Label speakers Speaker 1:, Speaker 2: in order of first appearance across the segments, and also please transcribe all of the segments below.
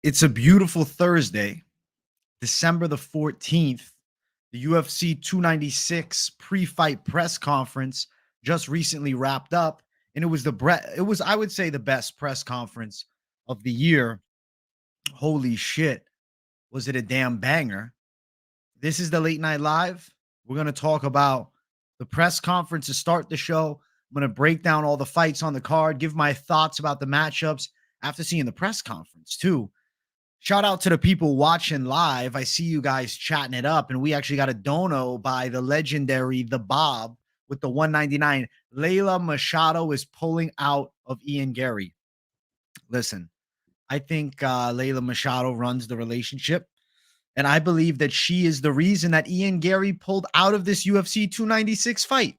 Speaker 1: It's a beautiful Thursday, December the 14th. The UFC 296 pre-fight press conference just recently wrapped up, and it was I would say the best press conference of the year. Holy shit, was it a damn banger? This is the Late Night Live. We're going to talk about the press conference to start the show. I'm going to break down all the fights on the card, give my thoughts about the matchups after seeing the press conference, too. Shout out to the people watching live. I see you guys chatting it up, and we actually got a dono by the legendary The Bob with the 199. Layla Machado is pulling out of Ian Garry. Listen, I think Layla Machado runs the relationship. And I believe that she is the reason that Ian Garry pulled out of this UFC 296 fight.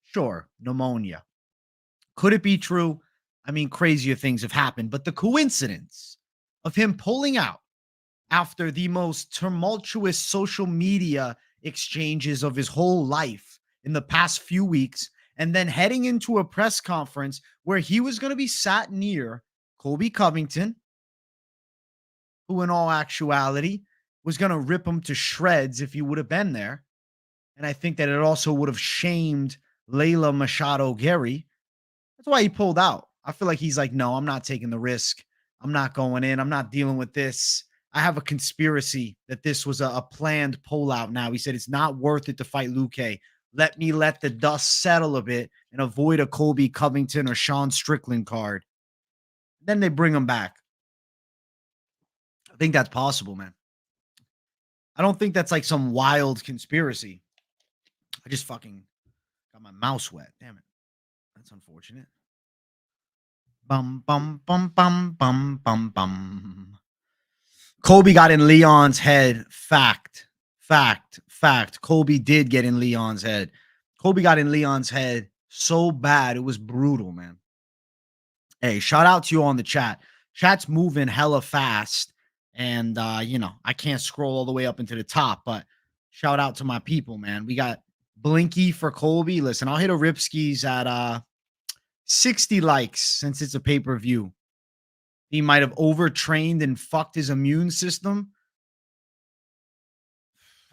Speaker 1: Sure, pneumonia. Could it be true? I mean, crazier things have happened. But the coincidence of him pulling out after the most tumultuous social media exchanges of his whole life in the past few weeks, and then heading into a press conference where he was going to be sat near Colby Covington, who in all actuality was going to rip him to shreds if he would have been there. And I think that it also would have shamed Layla Machado Garry. That's why he pulled out. I feel like he's like, no, I'm not taking the risk. I'm not going in. I'm not dealing with this. I have a conspiracy that this was a planned pullout now. He said it's not worth it to fight Luque. Let me let the dust settle a bit and avoid a Colby Covington or Sean Strickland card. Then they bring him back. I think that's possible, man. I don't think that's like some wild conspiracy. I just fucking got my mouse wet. Damn it. That's unfortunate. Bum, bum, bum, bum, bum, bum, bum. Colby got in Leon's head. Fact. Colby did get in Leon's head. Colby got in Leon's head so bad. It was brutal, man. Hey, shout out to you on the chat. Chat's moving hella fast. And, I can't scroll all the way up into the top, but shout out to my people, man. We got Blinky for Colby. Listen, I'll hit a Ripskis at 60 likes since it's a pay-per-view. He might have overtrained and fucked his immune system.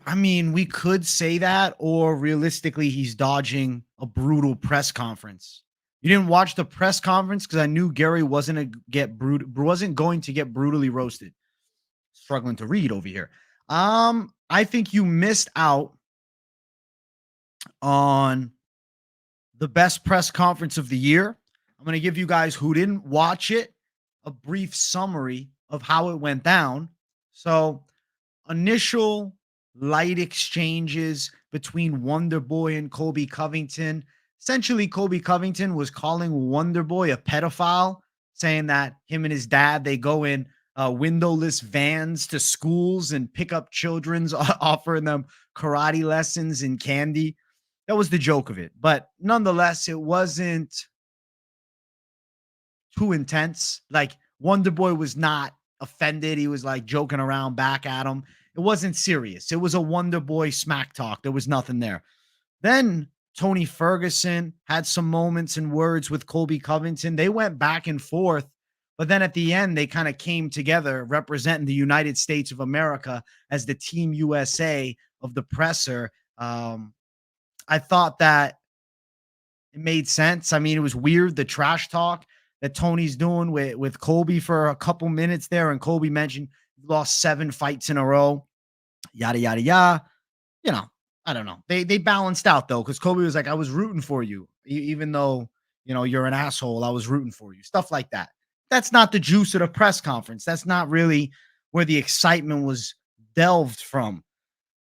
Speaker 1: I mean, we could say that, or realistically, he's dodging a brutal press conference. You didn't watch the press conference because I knew Garry wasn't going to get brutally roasted. Struggling to read over here. I think you missed out on the best press conference of the year. I'm going to give you guys who didn't watch it a brief summary of how it went down. So, initial light exchanges between Wonderboy and Colby Covington. Essentially, Colby Covington was calling Wonderboy a pedophile, saying that him and his dad, they go in windowless vans to schools and pick up children's, offering them karate lessons and candy. That was the joke of it. But nonetheless, it wasn't too intense. Like, Wonderboy was not offended. He was like joking around back at him. It wasn't serious. It was a Wonderboy smack talk. There was nothing there. Then Tony Ferguson had some moments and words with Colby Covington. They went back and forth. But then at the end, they kind of came together representing the United States of America as the Team USA of the presser. I thought that it made sense. I mean, it was weird, the trash talk that Tony's doing with Colby for a couple minutes there. And Colby mentioned he lost 7 fights in a row, yada, yada, yada. I don't know. They balanced out, though, because Colby was like, I was rooting for you. Even though, you're an asshole, I was rooting for you. Stuff like that. That's not the juice of the press conference. That's not really where the excitement was delved from.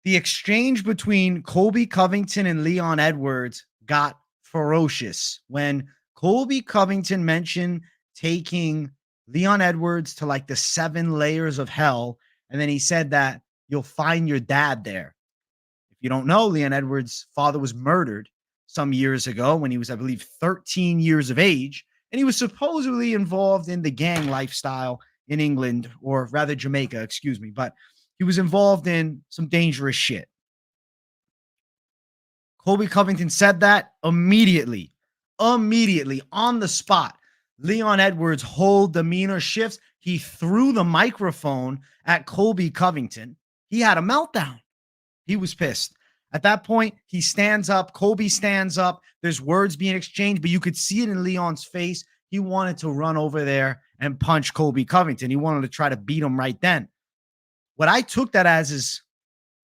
Speaker 1: The exchange between Colby Covington and Leon Edwards got ferocious when Colby Covington mentioned taking Leon Edwards to like the 7 layers of hell. And then he said that you'll find your dad there. If you don't know, Leon Edwards' father was murdered some years ago when he was, I believe, 13 years of age. And he was supposedly involved in the gang lifestyle in England, or rather Jamaica, excuse me. But he was involved in some dangerous shit. Colby Covington said that immediately on the spot. Leon Edwards' whole demeanor shifts. He threw the microphone at Colby Covington. He had a meltdown. He was pissed. At that point, he stands up. Colby stands up. There's words being exchanged, but you could see it in Leon's face. He wanted to run over there and punch Colby Covington. He wanted to try to beat him right then. What I took that as is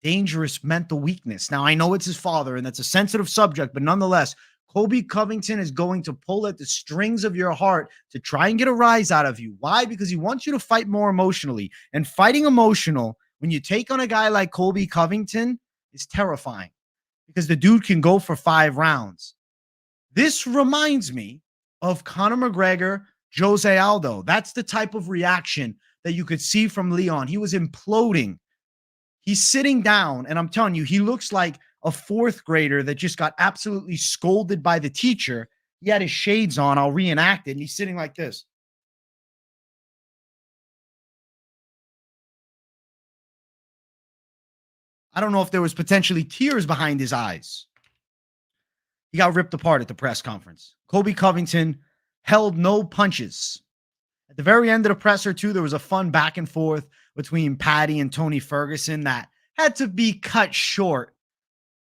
Speaker 1: dangerous mental weakness. Now, I know it's his father, and that's a sensitive subject, but nonetheless, Colby Covington is going to pull at the strings of your heart to try and get a rise out of you. Why? Because he wants you to fight more emotionally. And fighting emotional, when you take on a guy like Colby Covington, is terrifying because the dude can go for 5 rounds. This reminds me of Conor McGregor, Jose Aldo. That's the type of reaction that you could see from Leon. He was imploding. He's sitting down, and I'm telling you, he looks like a 4th grader that just got absolutely scolded by the teacher. He had his shades on. I'll reenact it. And he's sitting like this. I don't know if there was potentially tears behind his eyes. He got ripped apart at the press conference. Colby Covington held no punches. At the very end of the presser, too, there was a fun back and forth between Patty and Tony Ferguson that had to be cut short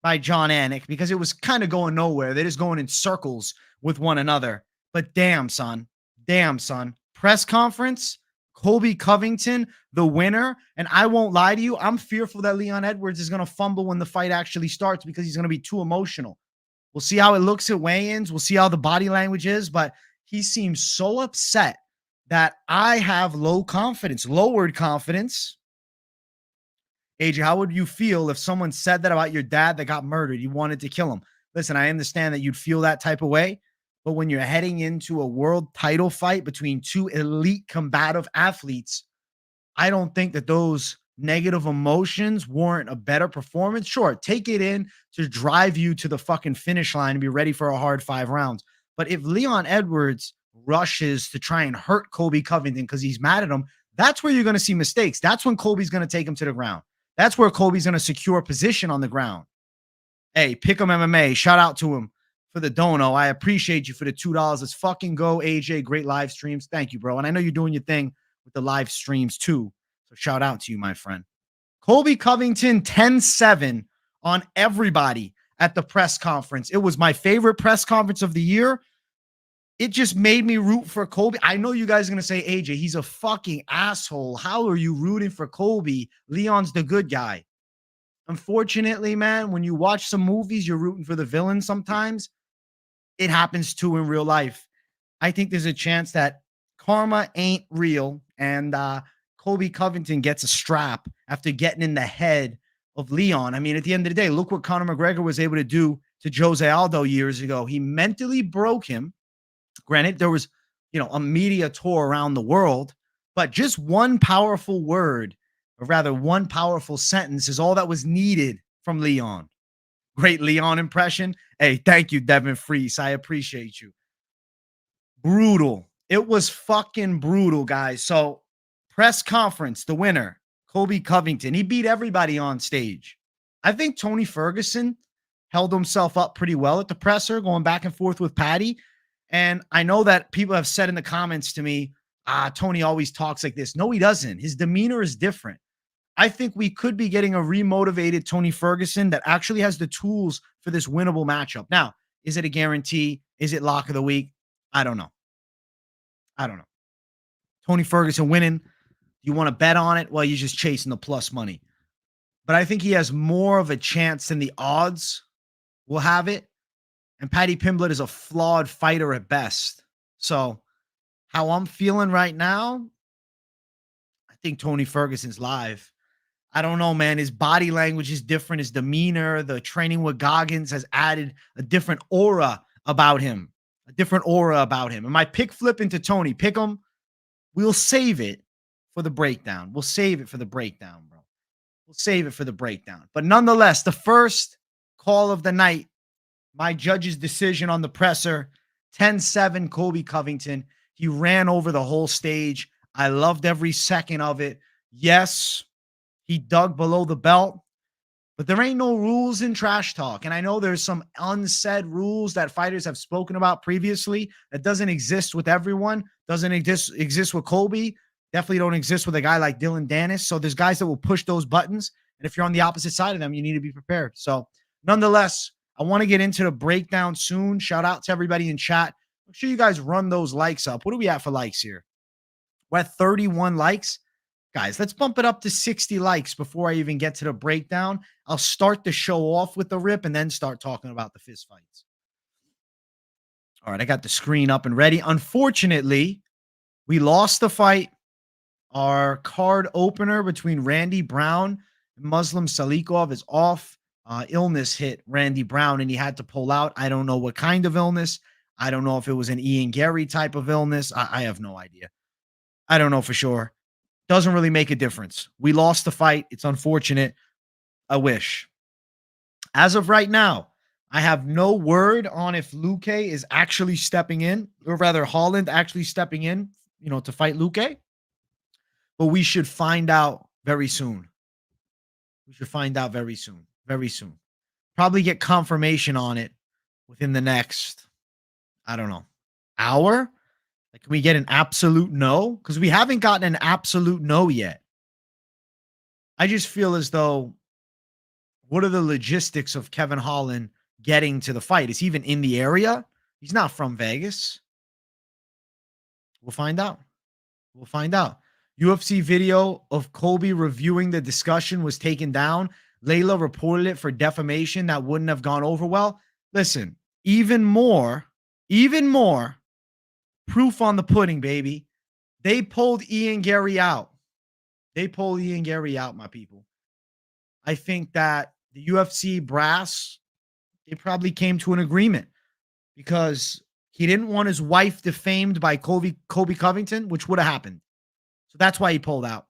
Speaker 1: by John Anik because it was kind of going nowhere. They're just going in circles with one another. But damn, son. Press conference, Colby Covington, the winner. And I won't lie to you, I'm fearful that Leon Edwards is going to fumble when the fight actually starts because he's going to be too emotional. We'll see how it looks at weigh-ins. We'll see how the body language is. But he seems so upset that I have lowered confidence. AJ, how would you feel if someone said that about your dad that got murdered? You wanted to kill him. Listen, I understand that you'd feel that type of way, but when you're heading into a world title fight between 2 elite combative athletes, I don't think that those negative emotions warrant a better performance. Sure, take it in to drive you to the fucking finish line and be ready for a hard 5 rounds. But if Leon Edwards rushes to try and hurt Colby Covington because he's mad at him, that's where you're going to see mistakes. That's when Colby's going to take him to the ground. That's where Colby's going to secure position on the ground. Hey, Pick'em MMA, shout out to him for the dono. I appreciate you for the $2. Let's fucking go, AJ. Great live streams. Thank you, bro. And I know you're doing your thing with the live streams too. So shout out to you, my friend. Colby Covington, 10-7 on everybody at the press conference. It was my favorite press conference of the year. It just made me root for Colby. I know you guys are going to say, AJ, he's a fucking asshole. How are you rooting for Colby? Leon's the good guy. Unfortunately, man, when you watch some movies, you're rooting for the villain sometimes. It happens too in real life. I think there's a chance that karma ain't real and Colby Covington gets a strap after getting in the head of Leon. I mean, at the end of the day, look what Conor McGregor was able to do to Jose Aldo years ago. He mentally broke him. Granted, there was, a media tour around the world, but just one powerful word, or rather one powerful sentence is all that was needed from Leon. Great Leon impression. Hey, thank you, Devin Freese. I appreciate you. Brutal. It was fucking brutal, guys. So, press conference, the winner, Colby Covington. He beat everybody on stage. I think Tony Ferguson held himself up pretty well at the presser, going back and forth with Patty. And I know that people have said in the comments to me, Tony always talks like this. No, he doesn't. His demeanor is different. I think we could be getting a remotivated Tony Ferguson that actually has the tools for this winnable matchup. Now, is it a guarantee? Is it lock of the week? I don't know. Tony Ferguson winning. You want to bet on it? Well, you're just chasing the plus money. But I think he has more of a chance than the odds will have it. And Paddy Pimblett is a flawed fighter at best. So how I'm feeling right now, I think Tony Ferguson's live. I don't know, man. His body language is different. His demeanor, the training with Goggins has added a different aura about him. And my pick flip into Tony, pick him. We'll save it for the breakdown. Bro. But nonetheless, the first call of the night, my judge's decision on the presser, 10-7 Colby Covington. He ran over the whole stage. I loved every second of it. Yes, he dug below the belt, But there ain't no rules in trash talk. And I know there's some unsaid rules that fighters have spoken about previously that doesn't exist with everyone, doesn't exist with Colby, definitely don't exist with a guy like Dylan Dennis. So there's guys that will push those buttons. And if you're on the opposite side of them, you need to be prepared. So nonetheless, I want to get into the breakdown soon. Shout out to everybody in chat. Make sure you guys run those likes up. What are we at for likes here? We're at 31 likes. Guys, let's bump it up to 60 likes before I even get to the breakdown. I'll start the show off with the rip and then start talking about the fist fights. All right, I got the screen up and ready. Unfortunately, we lost the fight. Our card opener between Randy Brown and Muslim Salikov is off. Illness hit Randy Brown and he had to pull out. I don't know what kind of illness. I don't know if it was an Ian Garry type of illness. I have no idea. I don't know for sure. Doesn't really make a difference. We lost the fight. It's unfortunate. I wish. As of right now, I have no word on if Luque is actually stepping in, or rather Holland actually stepping in, to fight Luque. But we should find out very soon. Very soon. Probably get confirmation on it within the next, I don't know, hour. Like, can we get an absolute no? Because we haven't gotten an absolute no yet. I just feel as though, what are the logistics of Kevin Holland getting to the fight? Is he even in the area? He's not from Vegas. We'll find out. UFC video of Colby reviewing the discussion was taken down. Layla reported it for defamation. That wouldn't have gone over well. Listen, even more proof on the pudding, baby. They pulled Ian Garry out. My people. I think that the UFC brass, they probably came to an agreement because he didn't want his wife defamed by Colby Covington, which would have happened. So that's why he pulled out.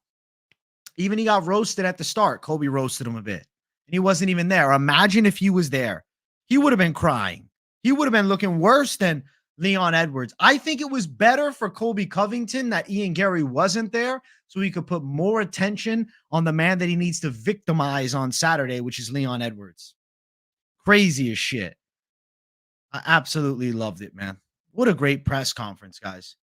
Speaker 1: Even he got roasted at the start. Colby roasted him a bit. And he wasn't even there. Imagine if he was there. He would have been crying. He would have been looking worse than Leon Edwards. I think it was better for Colby Covington that Ian Garry wasn't there so he could put more attention on the man that he needs to victimize on Saturday, which is Leon Edwards. Crazy as shit. I absolutely loved it, man. What a great press conference, guys.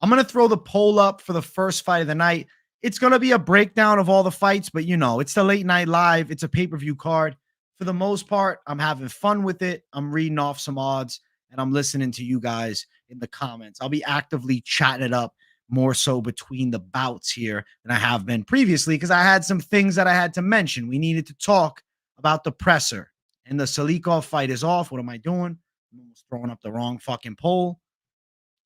Speaker 1: I'm going to throw the poll up for the first fight of the night. It's going to be a breakdown of all the fights, but it's the late night live. It's a pay-per-view card. For the most part, I'm having fun with it. I'm reading off some odds. And I'm listening to you guys in the comments. I'll be actively chatting it up more so between the bouts here than I have been previously because I had some things that I had to mention. We needed to talk about the presser. And the Salikov fight is off. What am I doing? I'm almost throwing up the wrong fucking poll.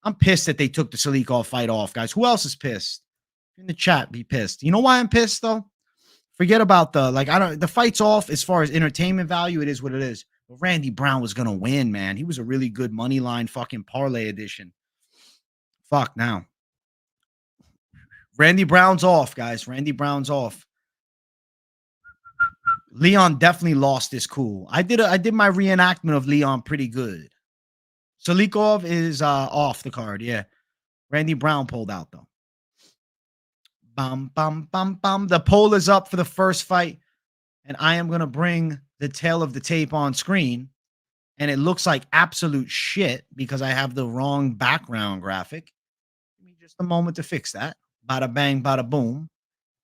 Speaker 1: I'm pissed that they took the Salikov fight off, guys. Who else is pissed? In the chat, be pissed. You know why I'm pissed, though? Forget about the fight's off as far as entertainment value. It is what it is. But Randy Brown was going to win, man. He was a really good money line fucking parlay edition. Fuck now. Randy Brown's off, guys. Randy Brown's off. Leon definitely lost his cool. I did my reenactment of Leon pretty good. Salikov is off the card, yeah. Randy Brown pulled out, though. Bum, bum, bum, bum. The poll is up for the first fight, and I am going to bring the tail of the tape on screen, and it looks like absolute shit because I have the wrong background graphic. Give me just a moment to fix that. Bada bang, bada boom.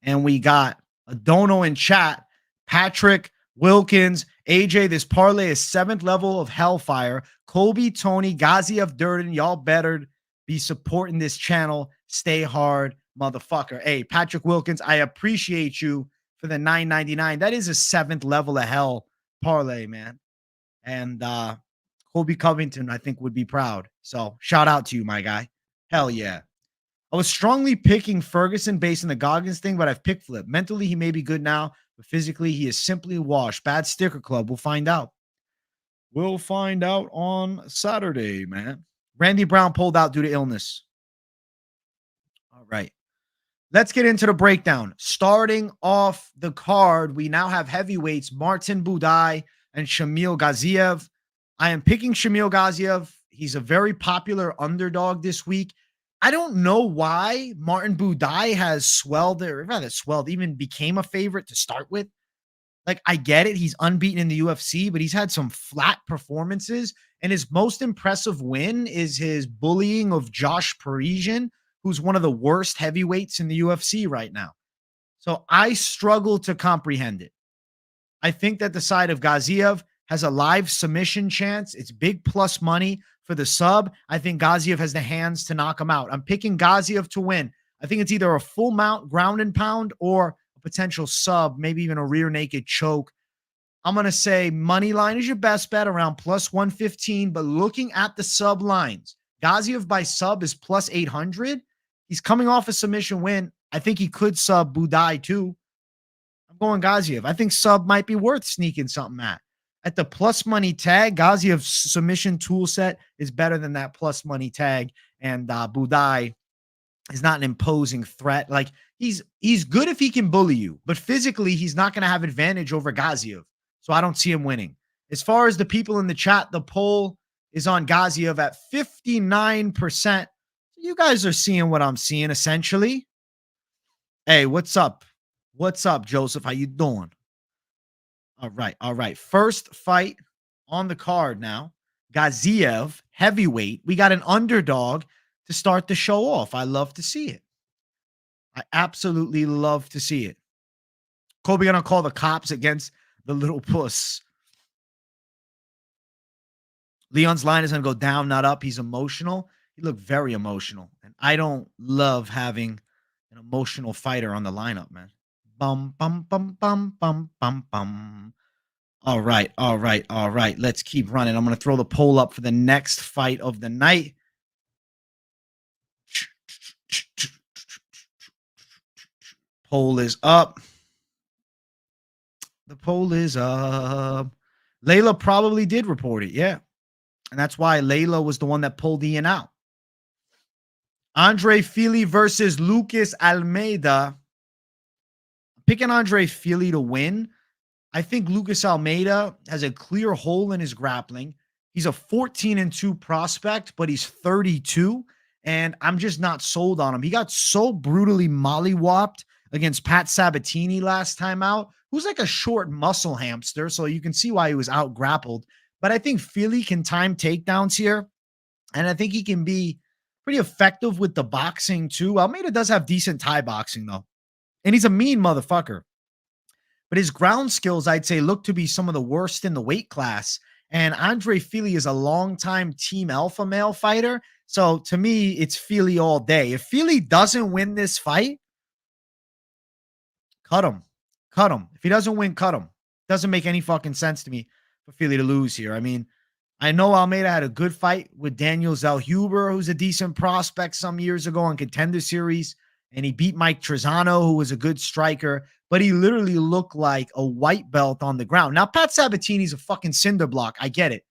Speaker 1: And we got a dono in chat. Patrick Wilkins, AJ, this parlay is 7th level of hellfire. Colby, Tony, Gaziev, Durden, y'all better be supporting this channel. Stay hard, motherfucker. Hey, Patrick Wilkins, I appreciate you for the $9.99. That is a 7th level of hell parlay, man. And Colby Covington, I think, would be proud. So shout out to you, my guy. Hell yeah. I was strongly picking Ferguson based on the Goggins thing, but I've picked Flip. Mentally, he may be good now, but physically, he is simply washed. Bad sticker club. We'll find out. We'll find out on Saturday, man. Randy Brown pulled out due to illness. All right. Let's get into the breakdown. Starting off the card, we now have heavyweights Martin Buday and Shamil Gaziev. I am picking Shamil Gaziev. He's a very popular underdog this week. I don't know why Martin Buday has swelled, or rather swelled, even became a favorite to start with. Like, I get it. He's unbeaten in the UFC, but he's had some flat performances. And his most impressive win is his bullying of Josh Parisian, who's one of the worst heavyweights in the UFC right now. So I struggle to comprehend it. I think that the side of Gaziev has a live submission chance. It's big plus money for the sub. I think Gaziev has the hands to knock him out. I'm picking Gaziev to win. I think it's either a full mount ground and pound or a potential sub, maybe even a rear naked choke. I'm going to say money line is your best bet around plus 115, but looking at the sub lines, Gaziev by sub is plus 800. He's coming off a submission win. I think he could sub Buday too. I'm going Gaziev. I think sub might be worth sneaking something at. At the plus money tag, Gaziev's submission tool set is better than that plus money tag. And Buday is not an imposing threat. Like, he's good if he can bully you, but physically he's not going to have advantage over Gaziev. So I don't see him winning. As far as the people in the chat, the poll is on Gaziev at 59%. You guys are seeing what I'm seeing, essentially. Hey, what's up? What's up, Joseph? How you doing? All right, all right. First fight on the card now. Gaziev, heavyweight. We got an underdog to start the show off. I love to see it. I absolutely love to see it. Colby gonna call the cops against the little puss. Leon's line is going to go down, not up. He's emotional. He looked very emotional. And I don't love having an emotional fighter on the lineup, man. Bum, bum, bum, bum, bum, bum, bum. All right, all right, all right. Let's keep running. I'm going to throw the poll up for the next fight of the night. Poll is up. The poll is up. Layla probably did report it, yeah. And that's why Layla was the one that pulled Ian out. Andre Fili versus Lucas Almeida. Picking Andre Fili to win. I think Lucas Almeida has a clear hole in his grappling. He's a 14-2 prospect, but he's 32, and I'm just not sold on him. He got so brutally mollywopped against Pat Sabatini last time out, who's like a short muscle hamster, so you can see why he was out grappled. But I think Fili can time takedowns here, and I think he can be pretty effective with the boxing too. Almeida does have decent Thai boxing though, and he's a mean motherfucker. But his ground skills, I'd say, look to be some of the worst in the weight class. And Andre Fili is a longtime Team Alpha male fighter. So to me, it's Fili all day. If Fili doesn't win this fight, cut him. Cut him. If he doesn't win, cut him. Doesn't make any fucking sense to me for Fili to lose here. I mean, I know Almeida had a good fight with Daniel Zellhuber, who's a decent prospect some years ago on Contender Series. And he beat Mike Trezano, who was a good striker. But he literally looked like a white belt on the ground. Now, Pat Sabatini's a fucking cinder block. I get it.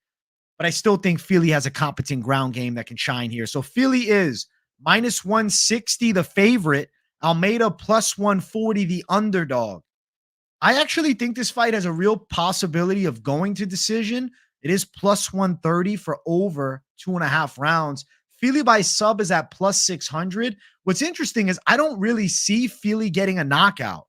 Speaker 1: But I still think Fili has a competent ground game that can shine here. So Fili is minus 160, the favorite. Almeida plus 140, the underdog. I actually think this fight has a real possibility of going to decision. It is plus 130 for over 2.5 rounds. Fili by sub is at plus 600. What's interesting is I don't really see Fili getting a knockout.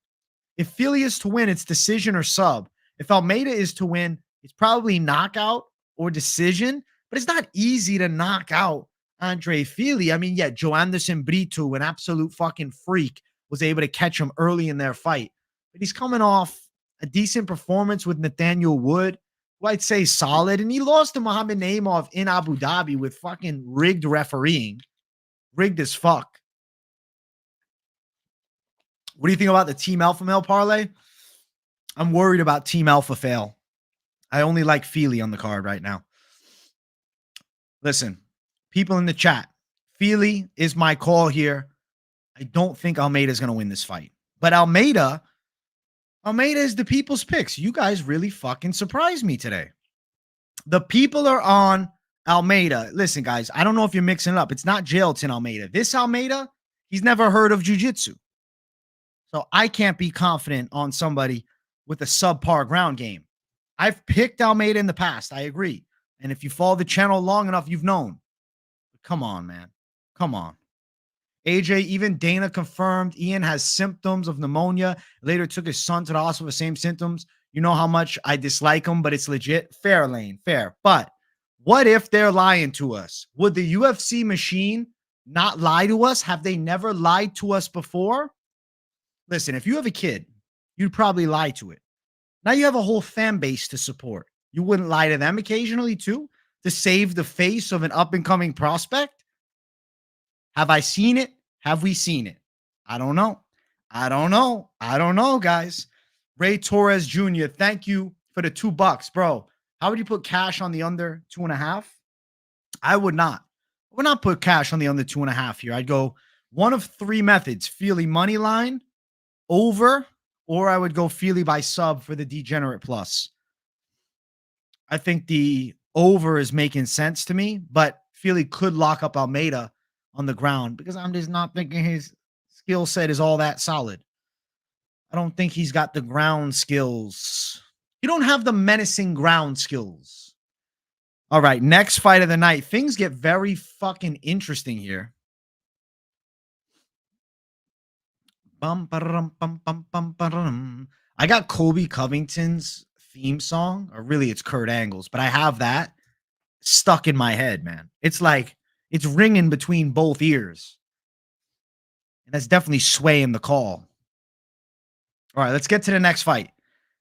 Speaker 1: If Fili is to win, it's decision or sub. If Almeida is to win, it's probably knockout or decision, but it's not easy to knock out Andre Fili. I mean, yeah, Joe Anderson Brito, an absolute fucking freak, was able to catch him early in their fight. But he's coming off a decent performance with Nathaniel Wood, who I'd say solid, and he lost to Muhammad Naimov in Abu Dhabi with fucking rigged refereeing. Rigged as fuck. What do you think about the Team Alpha Male parlay? I'm worried about Team Alpha fail. I only like Fili on the card right now. Listen, people in the chat, Fili is my call here. I don't think Almeida is going to win this fight. But Almeida is the people's picks. You guys really fucking surprised me today. The people are on Almeida. Listen, guys, I don't know if you're mixing it up. It's not Jailton Almeida. This Almeida, he's never heard of jiu-jitsu. So I can't be confident on somebody with a subpar ground game. I've picked Almeida in the past. I agree. And if you follow the channel long enough, you've known. But come on, man. Come on. AJ, even Dana confirmed Ian has symptoms of pneumonia. Later took his son to the hospital with the same symptoms. You know how much I dislike him, but it's legit. Fair, Lane, fair. But what if they're lying to us? Would the UFC machine not lie to us? Have they never lied to us before? Listen, if you have a kid, you'd probably lie to it. Now you have a whole fan base to support. You wouldn't lie to them occasionally too to save the face of an up-and-coming prospect? Have I seen it? Have we seen it? I don't know. I don't know, guys. Ray Torres Jr., thank you for the $2, bro. How would you put cash on the under 2.5? I would not. I would not put cash on the under 2.5 here. I'd go one of three methods: Fili money line, over, or I would go Fili by sub for the degenerate plus. I think the over is making sense to me, but Fili could lock up Almeida on the ground because I'm just not thinking his skill set is all that solid. I don't think he's got the ground skills. You don't have the menacing ground skills. All right, next fight of the night. Things get very fucking interesting here. I got Colby Covington's theme song, or really it's Kurt Angle's, but I have that stuck in my head, man. It's like it's ringing between both ears. And that's definitely swaying the call. All right, let's get to the next fight.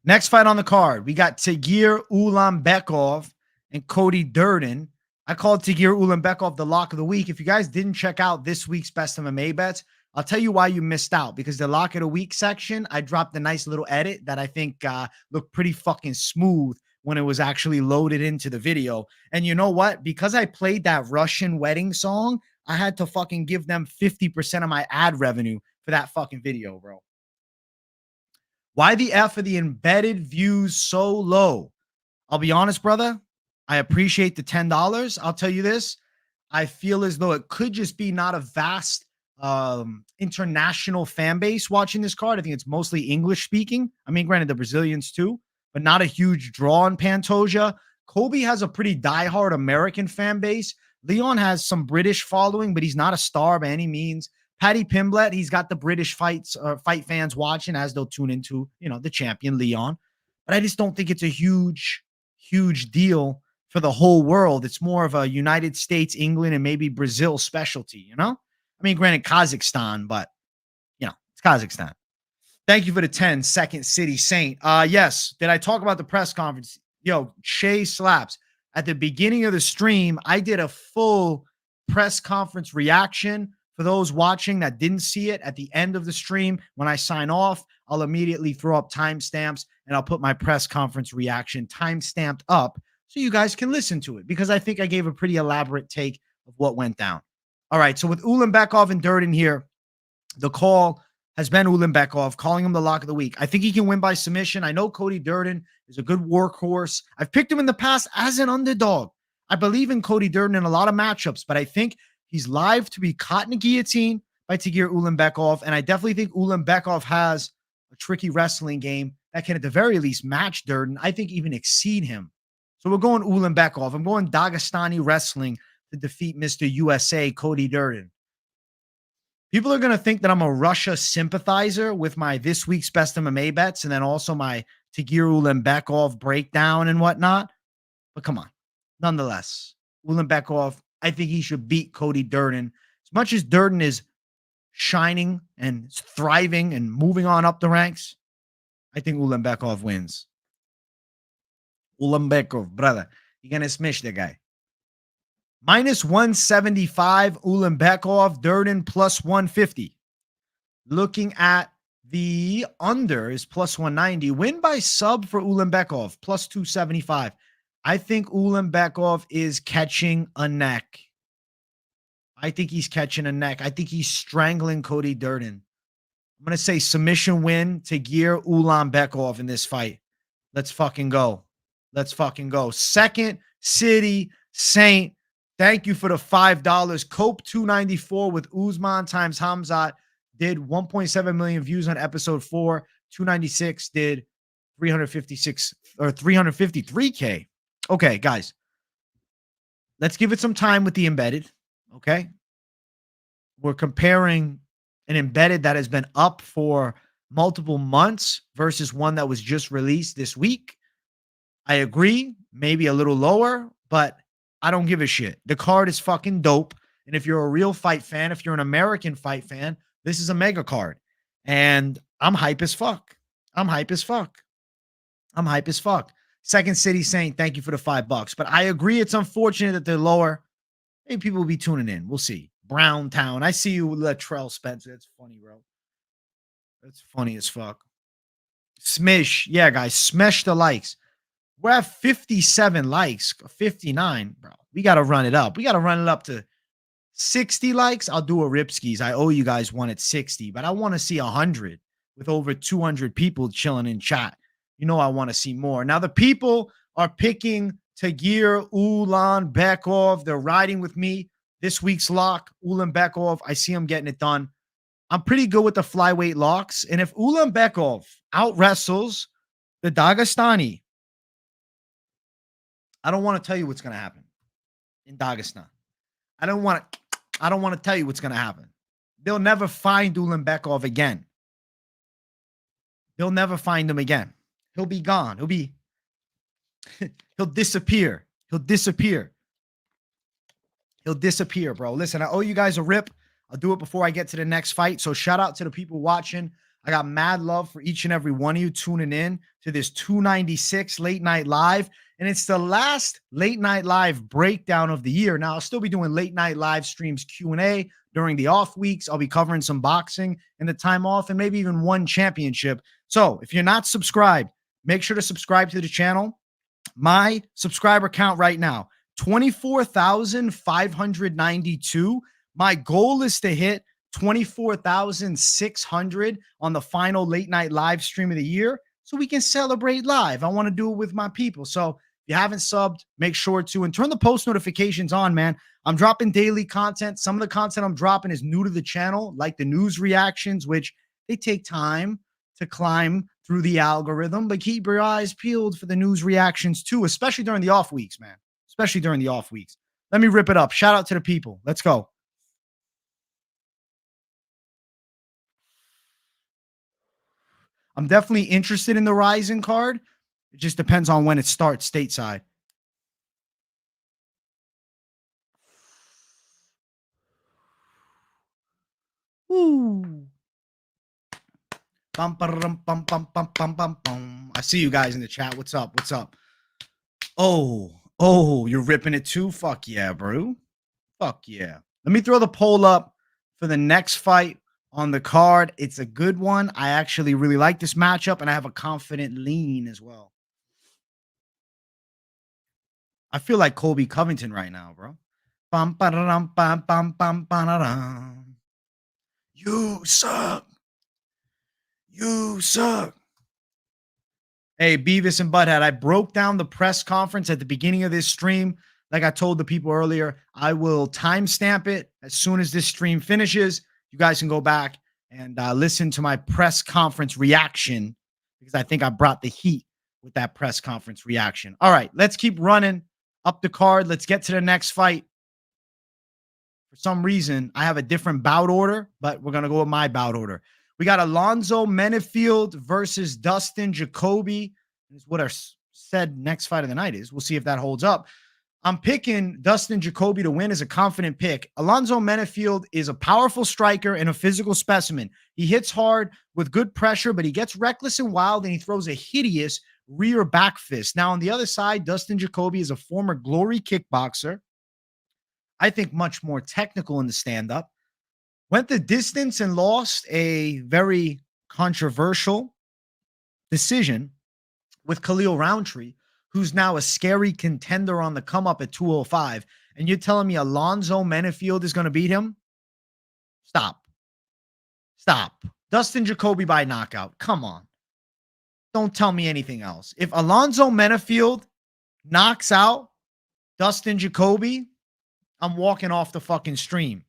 Speaker 1: Next fight on the card, we got Tagir Ulanbekov and Cody Durden. I called Tagir Ulanbekov the lock of the week. If you guys didn't check out this week's Best MMA Bets, I'll tell you why you missed out, because the lock of the week section, I dropped a nice little edit that I think looked pretty fucking smooth when it was actually loaded into the video. And you know what? Because I played that Russian wedding song, I had to fucking give them 50% of my ad revenue for that fucking video, bro. Why the F are the embedded views so low? I'll be honest, brother. I appreciate the $10. I'll tell you this. I feel as though it could just be not a vast international fan base watching this card. I think it's mostly English speaking. I mean, granted, the Brazilians too, but not a huge draw on Pantoja. Colby has a pretty diehard American fan base. Leon has some British following, but he's not a star by any means. Paddy Pimblett, he's got the British fight fans watching, as they'll tune into, the champion Leon. But I just don't think it's a huge deal for the whole world. It's more of a United States, England, and maybe Brazil specialty, I mean, granted, Kazakhstan, but, it's Kazakhstan. Thank you for the 10, Second City Saint. Yes, did I talk about the press conference? Yo, Shay slaps. At the beginning of the stream, I did a full press conference reaction. For those watching that didn't see it, at the end of the stream, when I sign off, I'll immediately throw up timestamps and I'll put my press conference reaction timestamped up so you guys can listen to it, because I think I gave a pretty elaborate take of what went down. All right, so with Ulanbekov and Durden here, the call has been Ulanbekov, calling him the lock of the week. I think he can win by submission. I know Cody Durden is a good workhorse. I've picked him in the past as an underdog. I believe in Cody Durden in a lot of matchups, but I think he's live to be caught in a guillotine by Tagir Ulanbekov, and I definitely think Ulanbekov has a tricky wrestling game that can at the very least match Durden. I think even exceed him. So we're going Ulanbekov. I'm going Dagestani wrestling to defeat Mr. USA, Cody Durden. People are going to think that I'm a Russia sympathizer with my this week's Best MMA Bets and then also my Tagir Ulanbekov breakdown and whatnot. But come on. Nonetheless, Ulanbekov, I think he should beat Cody Durden. As much as Durden is shining and thriving and moving on up the ranks, I think Ulanbekov wins. Ulanbekov, brother. You're going to smash the guy. Minus 175, Ulanbekov. Durden plus 150. Looking at the under is plus 190. Win by sub for Ulanbekov, plus 275. I think Ulanbekov is catching a neck. I think he's catching a neck. I think he's strangling Cody Durden. I'm going to say submission win to Tagir Ulanbekov in this fight. Let's fucking go. Let's fucking go. Second City Saint. Thank you for the $5. Cope 294 with Usman times Hamzat did 1.7 million views on episode 4. 296 did 356 or 353K. Okay, guys. Let's give it some time with the embedded. Okay. we're comparing an embedded that has been up for multiple months versus one that was just released this week. I agree, maybe a little lower, but I don't give a shit. The card is fucking dope. And if you're a real fight fan, if you're an American fight fan, this is a mega card. And I'm hype as fuck. I'm hype as fuck. I'm hype as fuck. Second City saying thank you for the $5. But I agree, it's unfortunate that they're lower. Maybe people will be tuning in. We'll see. Browntown. I see you, Latrell Spencer. That's funny, bro. That's funny as fuck. Smish. Yeah, guys, smash the likes. We're at 57 likes, 59, bro. We got to run it up. We got to run it up to 60 likes. I'll do a Ripskis. I owe you guys one at 60, but I want to see 100 with over 200 people chilling in chat. You know I want to see more. Now, the people are picking Tagir, Ulanbekov. They're riding with me. This week's lock, Ulanbekov. I see him getting it done. I'm pretty good with the flyweight locks. And if Ulanbekov out-wrestles the Dagestani, I don't want to tell you what's going to happen in Dagestan. I don't want to tell you what's going to happen. They'll never find Ulanbekov again. They'll never find him again. He'll be gone. He'll disappear. He'll disappear. He'll disappear, bro. Listen, I owe you guys a rip. I'll do it before I get to the next fight. So shout out to the people watching. I got mad love for each and every one of you tuning in to this 296 Late Night Live. And it's the last Late Night Live breakdown of the year. Now, I'll still be doing late night live streams Q&A during the off weeks. I'll be covering some boxing in the time off and maybe even one championship. So if you're not subscribed, make sure to subscribe to the channel. My subscriber count right now, 24,592. My goal is to hit 24,600 on the final late night live stream of the year so we can celebrate live. I want to do it with my people. So if you haven't subbed, make sure to, and turn the post notifications on, man. I'm dropping daily content. Some of the content I'm dropping is new to the channel, like the news reactions, which they take time to climb through the algorithm, but keep your eyes peeled for the news reactions too, especially during the off weeks, man. Especially during the off weeks. Let me rip it up. Shout out to the people. Let's go. I'm definitely interested in the Rising card. It just depends on when it starts stateside. Woo. Bum, bum, bum, bum, bum, bum, bum, bum. I see you guys in the chat. What's up? What's up? Oh, you're ripping it too? Fuck yeah, bro. Fuck yeah. Let me throw the poll up for the next fight on the card. It's a good one. I actually really like this matchup, and I have a confident lean as well. I feel like Colby Covington right now, bro. Bum, ba-da-dum, bum, bum, bum, ba-da-dum. You suck. You suck. Hey, Beavis and Butthead, I broke down the press conference at the beginning of this stream. Like I told the people earlier, I will timestamp it as soon as this stream finishes. You guys can go back and listen to my press conference reaction because I think I brought the heat with that press conference reaction. All right, let's keep running up the card. Let's get to the next fight. For some reason, I have a different bout order, but we're going to go with my bout order. We got Alonzo Menifield versus Dustin Jacoby. Is what our said next fight of the night is. We'll see if that holds up. I'm picking Dustin Jacoby to win as a confident pick. Alonzo Menifield is a powerful striker and a physical specimen. He hits hard with good pressure, but he gets reckless and wild, and he throws a hideous rear back fist. Now, on the other side, Dustin Jacoby is a former Glory kickboxer. I think much more technical in the stand-up. Went the distance and lost a very controversial decision with Khalil Roundtree, who's now a scary contender on the come-up at 205. And you're telling me Alonzo Menifield is going to beat him? Stop. Dustin Jacoby by knockout. Come on. Don't tell me anything else. If Alonzo Menifield knocks out Dustin Jacoby, I'm walking off the fucking stream.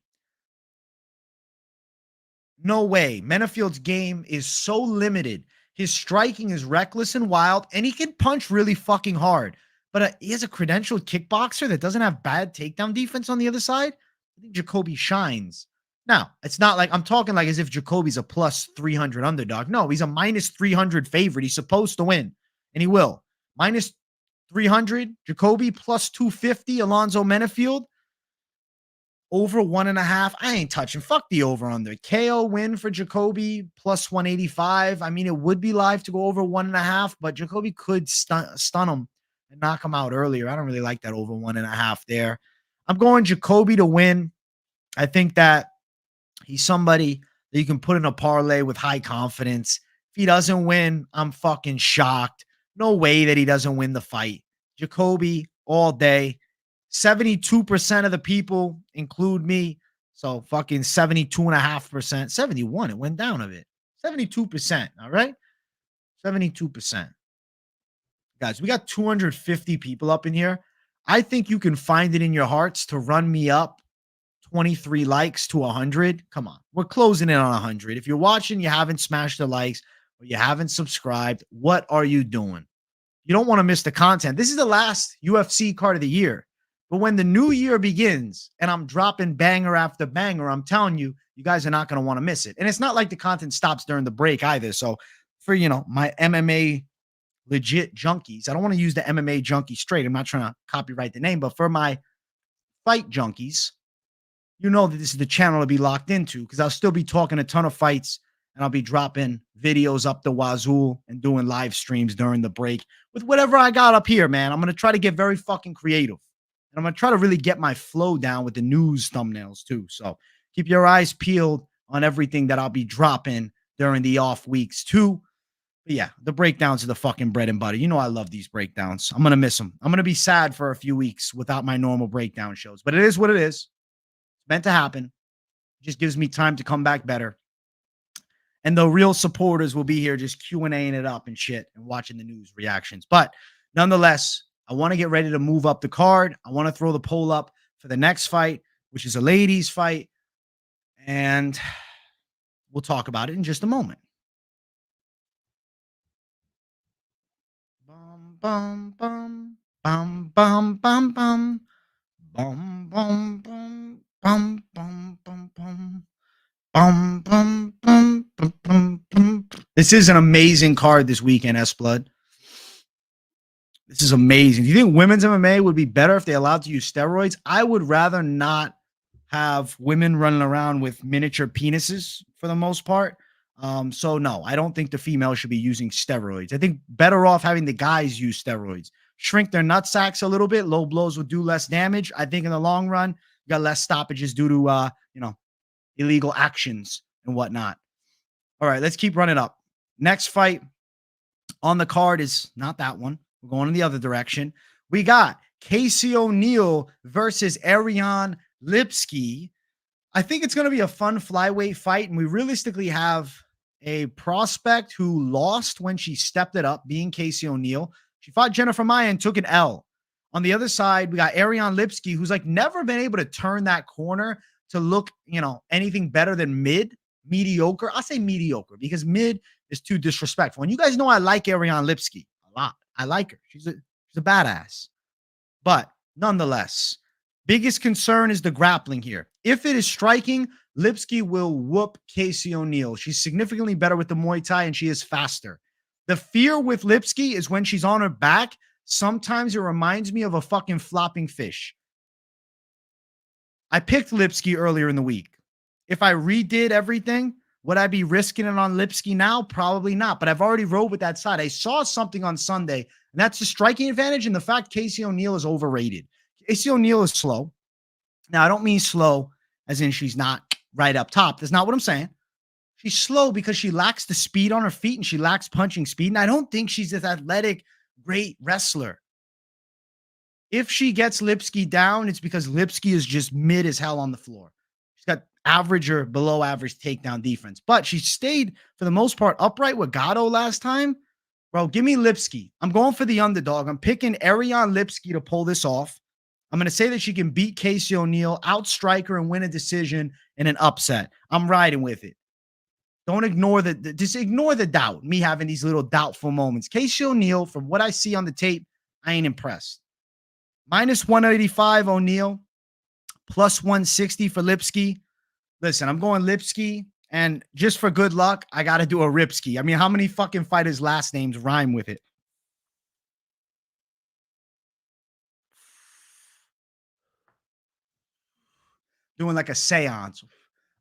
Speaker 1: No way. Menifield's game is so limited. His striking is reckless and wild, and he can punch really fucking hard. But he has a credentialed kickboxer that doesn't have bad takedown defense on the other side. I think Jacoby shines Now, it's not like I'm talking like as if Jacoby's a plus 300 underdog. No, he's a minus 300 favorite. He's supposed to win, and he will. Minus 300, Jacoby, plus 250, Alonzo Menifield. Over 1.5. I ain't touching. Fuck the over under. KO win for Jacoby plus 185. I mean, it would be live to go over 1.5, but Jacoby could stun him and knock him out earlier. I don't really like that over 1.5 there. I'm going Jacoby to win. I think that he's somebody that you can put in a parlay with high confidence. If he doesn't win, I'm fucking shocked. No way that he doesn't win the fight. Jacoby all day. 72% of the people include me. So fucking 72.5%. 71. It went down a bit. 72%. All right. 72%. Guys, we got 250 people up in here. I think you can find it in your hearts to run me up 23 likes to 100. Come on. We're closing in on 100. If you're watching, you haven't smashed the likes or you haven't subscribed, what are you doing? You don't want to miss the content. This is the last UFC card of the year. But when the new year begins and I'm dropping banger after banger, I'm telling you, you guys are not going to want to miss it. And it's not like the content stops during the break either. So for, my MMA legit junkies, I don't want to use the MMA junkie straight. I'm not trying to copyright the name, but for my fight junkies, you know that this is the channel to be locked into because I'll still be talking a ton of fights and I'll be dropping videos up the wazoo and doing live streams during the break with whatever I got up here, man. I'm going to try to get very fucking creative. And I'm going to try to really get my flow down with the news thumbnails too. So keep your eyes peeled on everything that I'll be dropping during the off weeks too. But yeah, the breakdowns are the fucking bread and butter. You know I love these breakdowns. I'm going to miss them. I'm going to be sad for a few weeks without my normal breakdown shows. But it is what it is. It's meant to happen. It just gives me time to come back better. And the real supporters will be here just Q&A'ing it up and shit and watching the news reactions. But nonetheless, I want to get ready to move up the card. I want to throw the poll up for the next fight, which is a ladies fight. And we'll talk about it in just a moment. Bum, bum, bum, bum, bum, bum, bum, bum, bum, bum, bum, bum, bum, bum. Bum, bum, bum, bum, bum, bum. This is an amazing card this weekend, S-Blood. This is amazing. Do you think women's MMA would be better if they allowed to use steroids? I would rather not have women running around with miniature penises for the most part. So no, I don't think the females should be using steroids. I think better off having the guys use steroids. Shrink their nut sacks a little bit. Low blows would do less damage. I think in the long run, you got less stoppages due to, illegal actions and whatnot. All right, let's keep running up. Next fight on the card is not that one. We're going in the other direction. We got Casey O'Neill versus Ariane Lipski. I think it's going to be a fun flyweight fight, and we realistically have a prospect who lost when she stepped it up, being Casey O'Neill. She fought Jennifer Maia and took an L. On the other side, we got Ariane Lipski, who's like never been able to turn that corner to look, anything better than mediocre. I'll say mediocre because mid is too disrespectful. And you guys know I like Ariane Lipski a lot. I like her. She's a badass. But nonetheless, biggest concern is the grappling here. If it is striking, Lipski will whoop Casey O'Neill. She's significantly better with the Muay Thai and she is faster. The fear with Lipski is when she's on her back, sometimes it reminds me of a fucking flopping fish. I picked Lipski earlier in the week. If I redid everything, would I be risking it on Lipski now? Probably not, but I've already rode with that side. I saw something on Sunday, and that's the striking advantage and the fact Casey O'Neill is overrated. Casey O'Neill is slow. Now, I don't mean slow as in she's not right up top. That's not what I'm saying. She's slow because she lacks the speed on her feet and she lacks punching speed, and I don't think she's this athletic, great wrestler. If she gets Lipski down, it's because Lipski is just mid as hell on the floor. She's got average or below average takedown defense, but she stayed for the most part upright with Gatto last time. Bro, give me Lipski. I'm going for the underdog. I'm picking Ariane Lipski to pull this off. I'm going to say that she can beat Casey O'Neill, outstrike her, and win a decision in an upset. I'm riding with it. Don't ignore just ignore the doubt, me having these little doubtful moments. Casey O'Neill, from what I see on the tape, I ain't impressed. Minus 185 O'Neill, plus 160 for Lipski. Listen, I'm going Lipski, and just for good luck, I got to do a Ripski. I mean, how many fucking fighters' last names rhyme with it? Doing like a seance.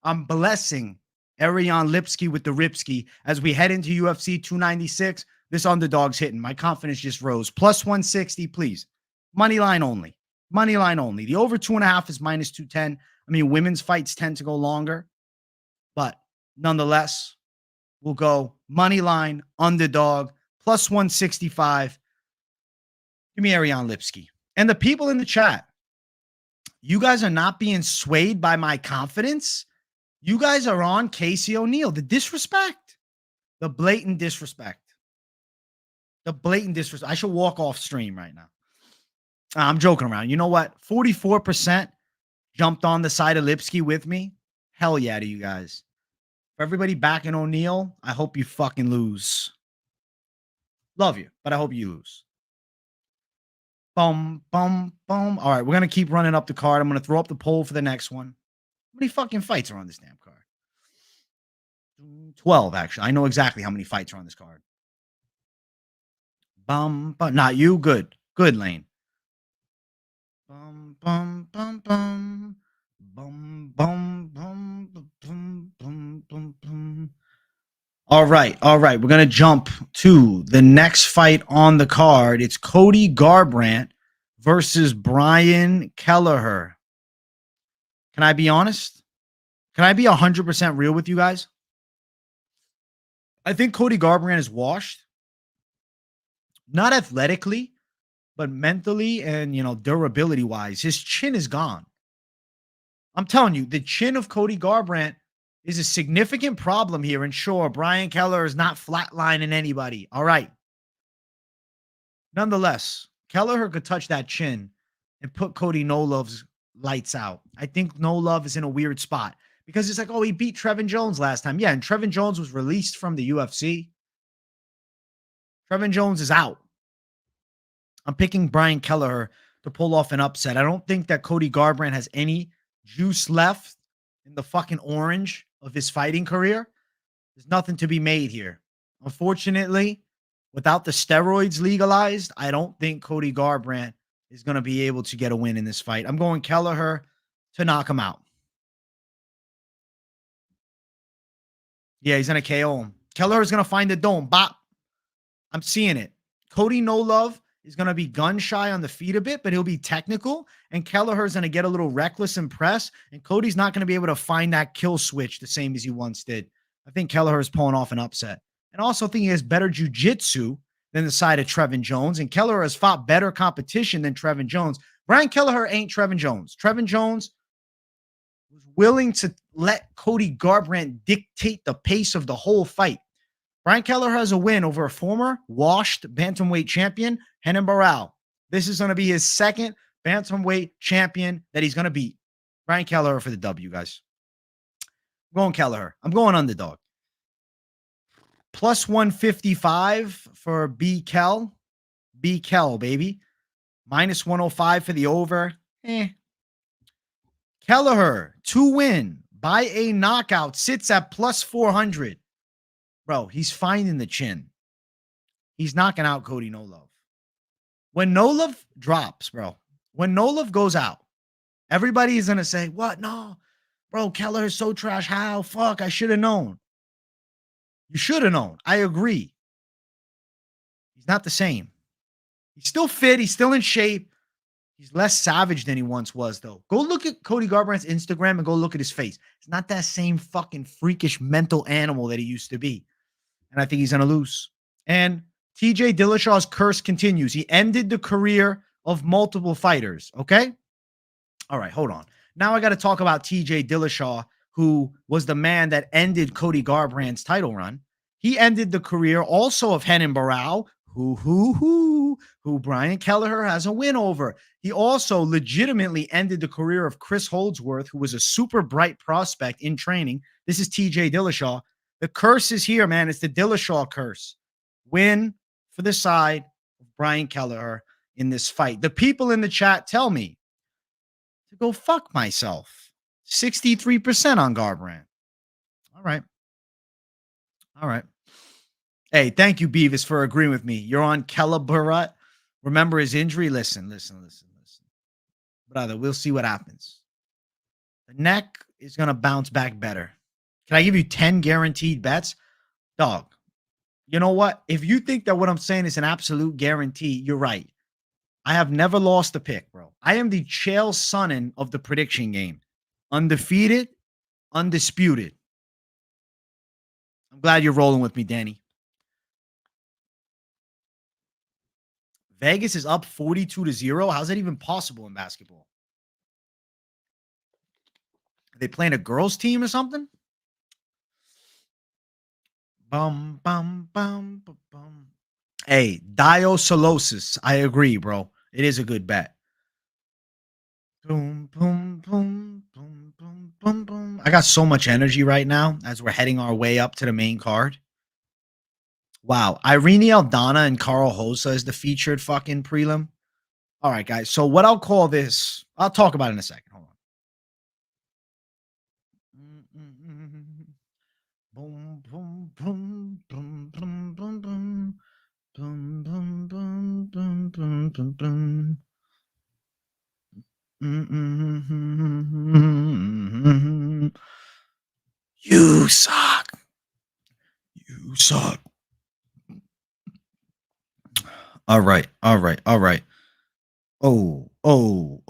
Speaker 1: I'm blessing Ariane Lipski with the Ripski as we head into UFC 296. This underdog's hitting. My confidence just rose. Plus 160, please. Money line only. Money line only. The over 2.5 is minus 210. I mean, women's fights tend to go longer, but nonetheless, we'll go money line, underdog, plus 165. Give me Ariane Lipski. And the people in the chat, you guys are not being swayed by my confidence. You guys are on Casey O'Neill. The disrespect, the blatant disrespect, the blatant disrespect. I should walk off stream right now. I'm joking around. You know what? 44% jumped on the side of Lipski with me. Hell yeah to you guys. For everybody backing O'Neill, I hope you fucking lose. Love you, but I hope you lose. Boom, boom, boom. All right, we're going to keep running up the card. I'm going to throw up the poll for the next one. How many fucking fights are on this damn card? 12, actually. I know exactly how many fights are on this card. But not you. Good. Good, Lane. Bum, bum, bum, bum. Bum, bum, bum, bum, bum, bum, bum. All right. All right. We're going to jump to the next fight on the card. It's Cody Garbrandt versus Brian Kelleher. Can I be honest? Can I be 100% real with you guys? I think Cody Garbrandt is washed. Not athletically, but mentally and, durability-wise. His chin is gone. I'm telling you, the chin of Cody Garbrandt is a significant problem here. And sure, Brian Kelleher is not flatlining anybody. All right. Nonetheless, Kelleher could touch that chin and put Cody No Love's lights out. I think No Love is in a weird spot because it's like, oh, he beat Trevin Jones last time. Yeah, and Trevin Jones was released from the UFC. Trevin Jones is out. I'm picking Brian Kelleher to pull off an upset. I don't think that Cody Garbrandt has any juice left in the fucking orange of his fighting career. There's nothing to be made here. Unfortunately, without the steroids legalized, I don't think Cody Garbrandt is going to be able to get a win in this fight. I'm going Kelleher to knock him out. Yeah, he's going to KO him. Kelleher is going to find the dome. Bop. I'm seeing it. Cody No Love is going to be gun shy on the feet a bit, but he'll be technical. And Kelleher is going to get a little reckless and press. And Cody's not going to be able to find that kill switch the same as he once did. I think Kelleher is pulling off an upset. And I also think he has better jiu-jitsu than the side of Trevin Jones. And Kelleher has fought better competition than Trevin Jones. Brian Kelleher ain't Trevin Jones. Trevin Jones was willing to let Cody Garbrandt dictate the pace of the whole fight. Brian Kelleher has a win over a former washed bantamweight champion, Renan Barão. This is going to be his second bantamweight champion that he's going to beat. Brian Kelleher for the W, guys. I'm going Kelleher. I'm going underdog. Plus 155 for B. Kell, baby. Minus 105 for the over. Kelleher, to win by a knockout, sits at plus 400. Bro, he's finding the chin. He's knocking out Cody No Love. When No Love drops, bro, when No Love goes out, everybody is going to say, what? No, bro, Kelleher is so trash. How? Fuck, I should have known. You should have known. I agree. He's not the same. He's still fit. He's still in shape. He's less savage than he once was, though. Go look at Cody Garbrandt's Instagram and go look at his face. It's not that same fucking freakish mental animal that he used to be. And I think he's going to lose. And TJ Dillashaw's curse continues. He ended the career of multiple fighters, okay? All right, hold on. Now I got to talk about TJ Dillashaw, who was the man that ended Cody Garbrandt's title run. He ended the career also of Renan Barão, who Brian Kelleher has a win over. He also legitimately ended the career of Chris Holdsworth, who was a super bright prospect in training. This is TJ Dillashaw. The curse is here, man. It's the Dillashaw curse. Win for the side of Brian Kelleher in this fight. The people in the chat tell me to go fuck myself. 63% on Garbrandt. All right. All right. Hey, thank you, Beavis, for agreeing with me. You're on Kelleher. Remember his injury? Listen. Brother, we'll see what happens. The neck is going to bounce back better. Can I give you 10 guaranteed bets? Dog, you know what? If you think that what I'm saying is an absolute guarantee, you're right. I have never lost a pick, bro. I am the Chael Sonnen of the prediction game. Undefeated, undisputed. I'm glad you're rolling with me, Danny. Vegas is up 42-0. How's that even possible in basketball? Are they playing a girls' team or something? Bum, bum, bum, bum, bum. Hey, diosolosis. I agree, bro. It is a good bet. Boom, boom, boom, boom, boom, boom, boom. I got so much energy right now as we're heading our way up to the main card. Wow. Irene Aldana and Karol Rosa is the featured fucking prelim. All right, guys. So what I'll call this, I'll talk about it in a second. Hold on. Boom, boom, boom, boom, boom, boom, boom. Boom, boom, boom, boom, boom, boom, boom. You suck. You suck. All right. All right. All right. Oh. All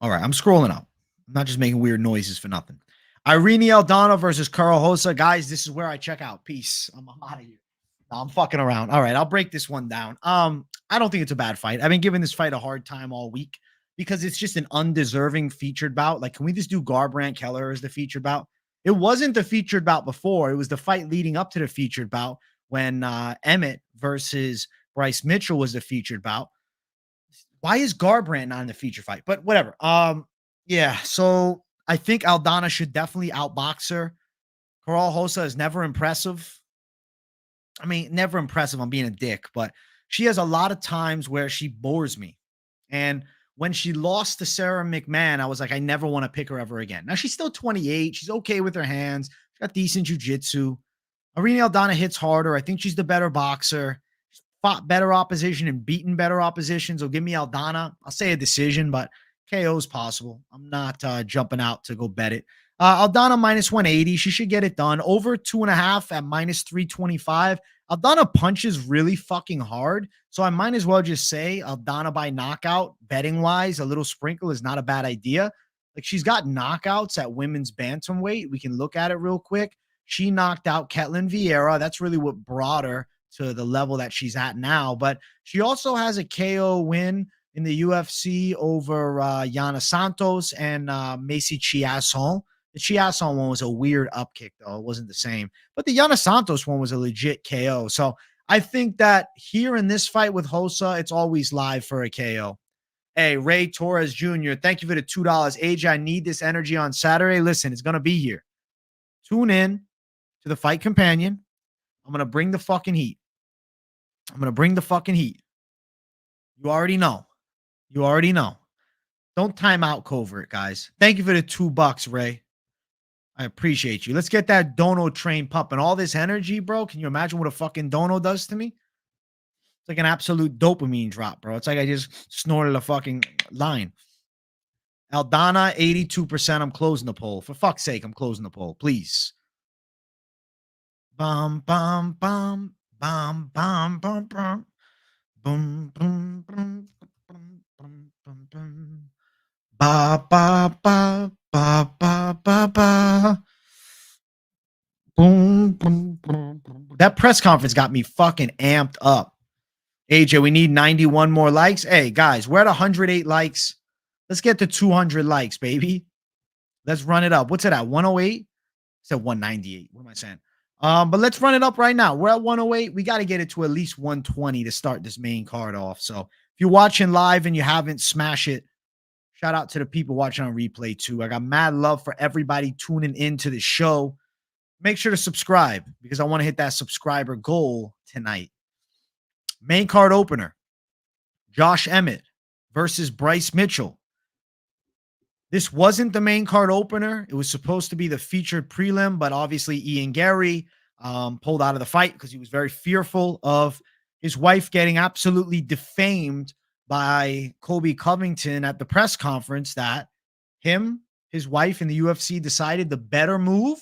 Speaker 1: right. I'm scrolling up. I'm not just making weird noises for nothing. Irene Aldana versus Karol Rosa. Guys, this is where I check out. Peace. I'm out of here. No, I'm fucking around. All right. I'll break this one down. I don't think it's a bad fight. I've been giving this fight a hard time all week because it's just an undeserving featured bout. Like, can we just do Garbrandt Kelleher as the featured bout? It wasn't the featured bout before. It was the fight leading up to the featured bout when Emmett versus Bryce Mitchell was the featured bout. Why is Garbrandt not in the feature fight? But whatever. Yeah. So I think Aldana should definitely outbox her. Karol Rosa is never impressive. I mean, never impressive. I'm being a dick, but she has a lot of times where she bores me. And when she lost to Sarah McMahon, I was like, I never want to pick her ever again. Now she's still 28. She's okay with her hands. She's got decent jiu-jitsu. Irene Aldana hits harder. I think she's the better boxer. She's fought better opposition and beaten better opposition. So give me Aldana. I'll say a decision, but KO is possible. I'm not jumping out to go bet it. Aldana minus 180. She should get it done. Over 2.5 at minus 325. Aldana punches really fucking hard. So I might as well just say Aldana by knockout, betting wise, a little sprinkle is not a bad idea. Like, she's got knockouts at women's bantamweight. We can look at it real quick. She knocked out Ketlin Vieira. That's really what brought her to the level that she's at now. But she also has a KO win in the UFC over Yana Santos and Macy Chiasson. The Chiasson one was a weird upkick, though. It wasn't the same. But the Yana Santos one was a legit KO. So I think that here in this fight with Rosa, it's always live for a KO. Hey, Ray Torres Jr., thank you for the $2. AJ, I need this energy on Saturday. Listen, it's going to be here. Tune in to the Fight Companion. I'm going to bring the fucking heat. You already know. Don't time out Covert, guys. Thank you for the $2, Ray. I appreciate you. Let's get that dono train pumping. All this energy, bro. Can you imagine what a fucking dono does to me? It's like an absolute dopamine drop, bro. It's like I just snorted a fucking line. Aldana, 82%. I'm closing the poll. For fuck's sake, I'm closing the poll. Please. Bum, bum, bum, bum, bum, bum, bum. Boom, boom, boom, boom, boom, boom, boom. Ba, ba, ba, ba, ba, ba, ba. Boom, boom, boom, boom. That press conference got me fucking amped up. AJ, we need 91 more likes. Hey, guys, we're at 108 likes. Let's get to 200 likes, baby. Let's run it up. What's it at? 108? I said 198. What am I saying? But let's run it up right now. We're at 108. We got to get it to at least 120 to start this main card off. So if you're watching live and you haven't, smash it. Shout out to the people watching on replay too. I got mad love for everybody tuning into the show. Make sure to subscribe because I want to hit that subscriber goal tonight. Main card opener, Josh Emmett versus Bryce Mitchell. This wasn't the main card opener. It was supposed to be the featured prelim, but obviously Garry pulled out of the fight because he was very fearful of his wife getting absolutely defamed by Colby Covington at the press conference that his wife, and the UFC decided the better move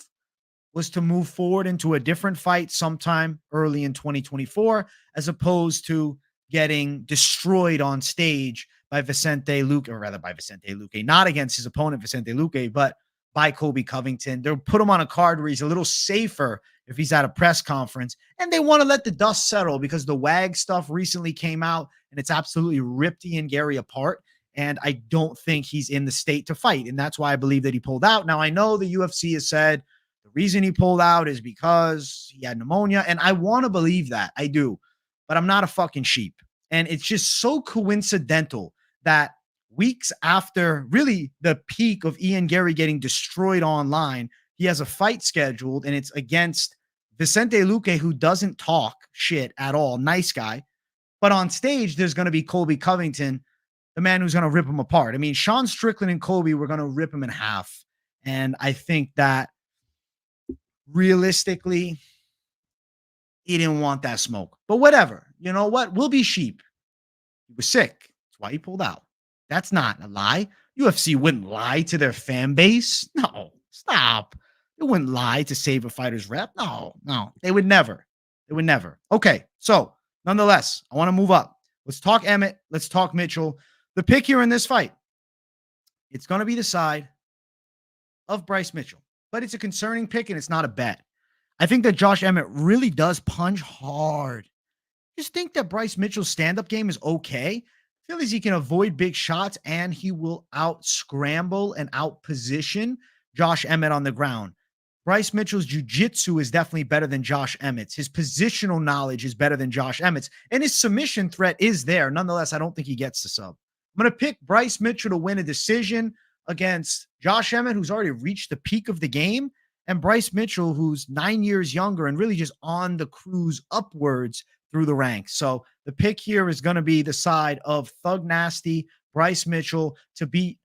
Speaker 1: was to move forward into a different fight sometime early in 2024, as opposed to getting destroyed on stage by Vicente Luque, or rather by Vicente Luque, not against his opponent, Vicente Luque, but by Colby Covington. They'll put him on a card where he's a little safer if he's at a press conference, and they want to let the dust settle because the WAG stuff recently came out and it's absolutely ripped Ian Garry apart. And I don't think he's in the state to fight. And that's why I believe that he pulled out. Now, I know the UFC has said the reason he pulled out is because he had pneumonia. And I want to believe that. I do. But I'm not a fucking sheep. And it's just so coincidental that weeks after really the peak of Ian Garry getting destroyed online, he has a fight scheduled, and it's against Vicente Luque, who doesn't talk shit at all. Nice guy. But on stage, there's going to be Colby Covington, the man who's going to rip him apart. I mean, Sean Strickland and Colby were going to rip him in half. And I think that realistically, he didn't want that smoke. But whatever. You know what? We'll be sheep. He was sick. That's why he pulled out. That's not a lie. UFC wouldn't lie to their fan base. No, stop. They wouldn't lie to save a fighter's rep. No, they would never. They would never. Okay, so nonetheless, I want to move up. Let's talk Emmett. Let's talk Mitchell. The pick here in this fight, it's going to be the side of Bryce Mitchell, but it's a concerning pick and it's not a bet. I think that Josh Emmett really does punch hard. Just think that Bryce Mitchell's stand-up game is okay. I feel as he can avoid big shots and he will out-scramble and out-position Josh Emmett on the ground. Bryce Mitchell's jiu-jitsu is definitely better than Josh Emmett's. His positional knowledge is better than Josh Emmett's. And his submission threat is there. Nonetheless, I don't think he gets the sub. I'm going to pick Bryce Mitchell to win a decision against Josh Emmett, who's already reached the peak of the game, and Bryce Mitchell, who's 9 years younger and really just on the cruise upwards through the ranks. So the pick here is going to be the side of Thug Nasty, Bryce Mitchell, to beat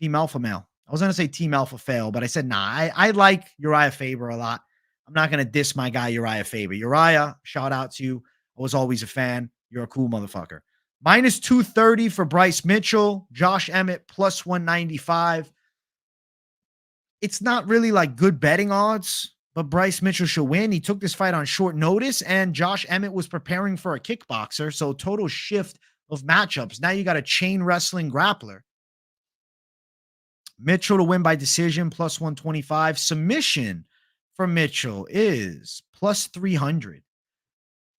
Speaker 1: Team Alpha Male. I was going to say Team Alpha Fail, but I said, nah, I like Uriah Faber a lot. I'm not going to diss my guy, Uriah Faber. Uriah, shout out to you. I was always a fan. You're a cool motherfucker. Minus 230 for Bryce Mitchell. Josh Emmett plus 195. It's not really like good betting odds, but Bryce Mitchell should win. He took this fight on short notice, and Josh Emmett was preparing for a kickboxer. So total shift of matchups. Now you got a chain wrestling grappler. Mitchell to win by decision, plus 125. Submission for Mitchell is plus 300.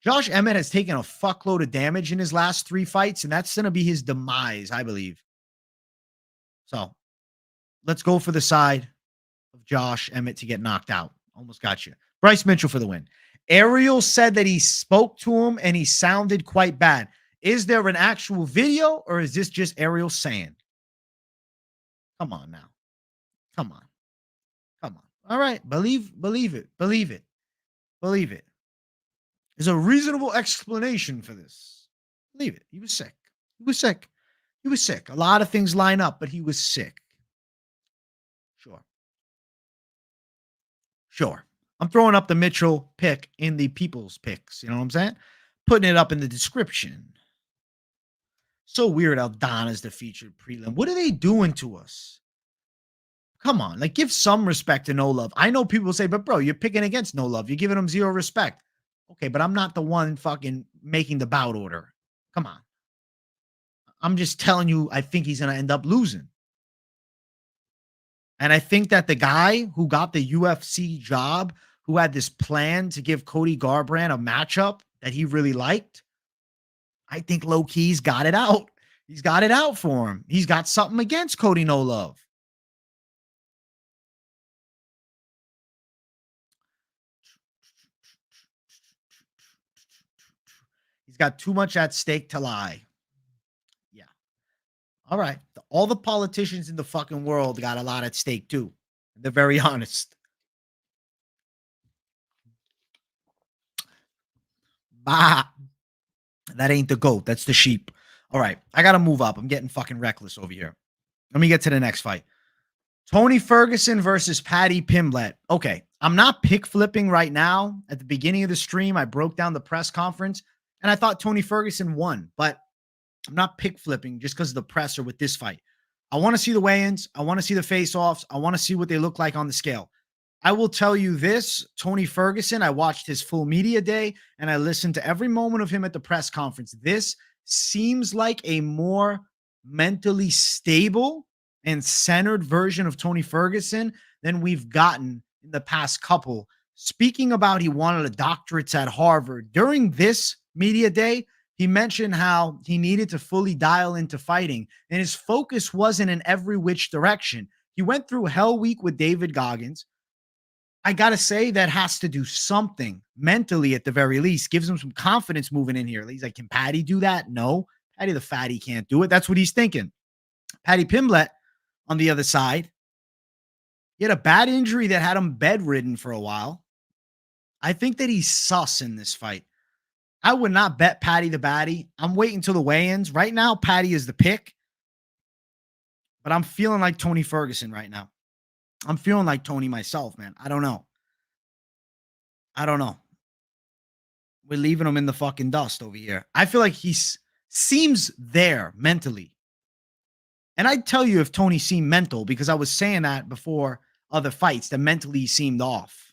Speaker 1: Josh Emmett has taken a fuckload of damage in his last 3 fights, and that's going to be his demise, I believe. So let's go for the side of Josh Emmett to get knocked out. Almost got you. Bryce Mitchell for the win. Ariel said that he spoke to him and he sounded quite bad. Is there an actual video, or is this just Ariel saying? Come on now. Come on. All right. Believe it. There's a reasonable explanation for this. Believe it. He was sick. A lot of things line up, but he was sick. Sure. I'm throwing up the Mitchell pick in the people's picks. You know what I'm saying? Putting it up in the description. So weird. Aldana's the featured prelim. What are they doing to us? Come on, like give some respect to No Love. I know people will say, but bro, you're picking against No Love. You're giving him zero respect. Okay, but I'm not the one fucking making the bout order. Come on. I'm just telling you, I think he's going to end up losing. And I think that the guy who got the UFC job, who had this plan to give Cody Garbrandt a matchup that he really liked, I think low-key's got it out. He's got it out for him. He's got something against Cody No Love. He's got too much at stake to lie. Yeah. All right. All the politicians in the fucking world got a lot at stake too. They're very honest. Bah. That ain't the goat. That's the sheep. All right, I got to move up. I'm getting fucking reckless over here. Let me get to the next fight. Tony Ferguson versus Paddy Pimblett. Okay, I'm not pick flipping right now. At the beginning of the stream, I broke down the press conference, and I thought Tony Ferguson won, but I'm not pick flipping just because of the presser with this fight. I want to see the weigh-ins. I want to see the face-offs. I want to see what they look like on the scale. I will tell you this, Tony Ferguson, I watched his full media day, and I listened to every moment of him at the press conference. This seems like a more mentally stable and centered version of Tony Ferguson than we've gotten in the past couple. Speaking about he wanted a doctorate at Harvard, during this media day, he mentioned how he needed to fully dial into fighting, and his focus wasn't in every which direction. He went through Hell Week with David Goggins. I got to say that has to do something mentally at the very least. Gives him some confidence moving in here. He's like, can Paddy do that? No. Paddy the fatty can't do it. That's what he's thinking. Paddy Pimblett on the other side, he had a bad injury that had him bedridden for a while. I think that he's sus in this fight. I would not bet Paddy the Batty. I'm waiting till the weigh-ins. Right now, Paddy is the pick. But I'm feeling like Tony Ferguson right now. I'm feeling like Tony myself, man. I don't know. We're leaving him in the fucking dust over here. I feel like he seems there mentally. And I'd tell you if Tony seemed mental, because I was saying that before other fights, that mentally he seemed off.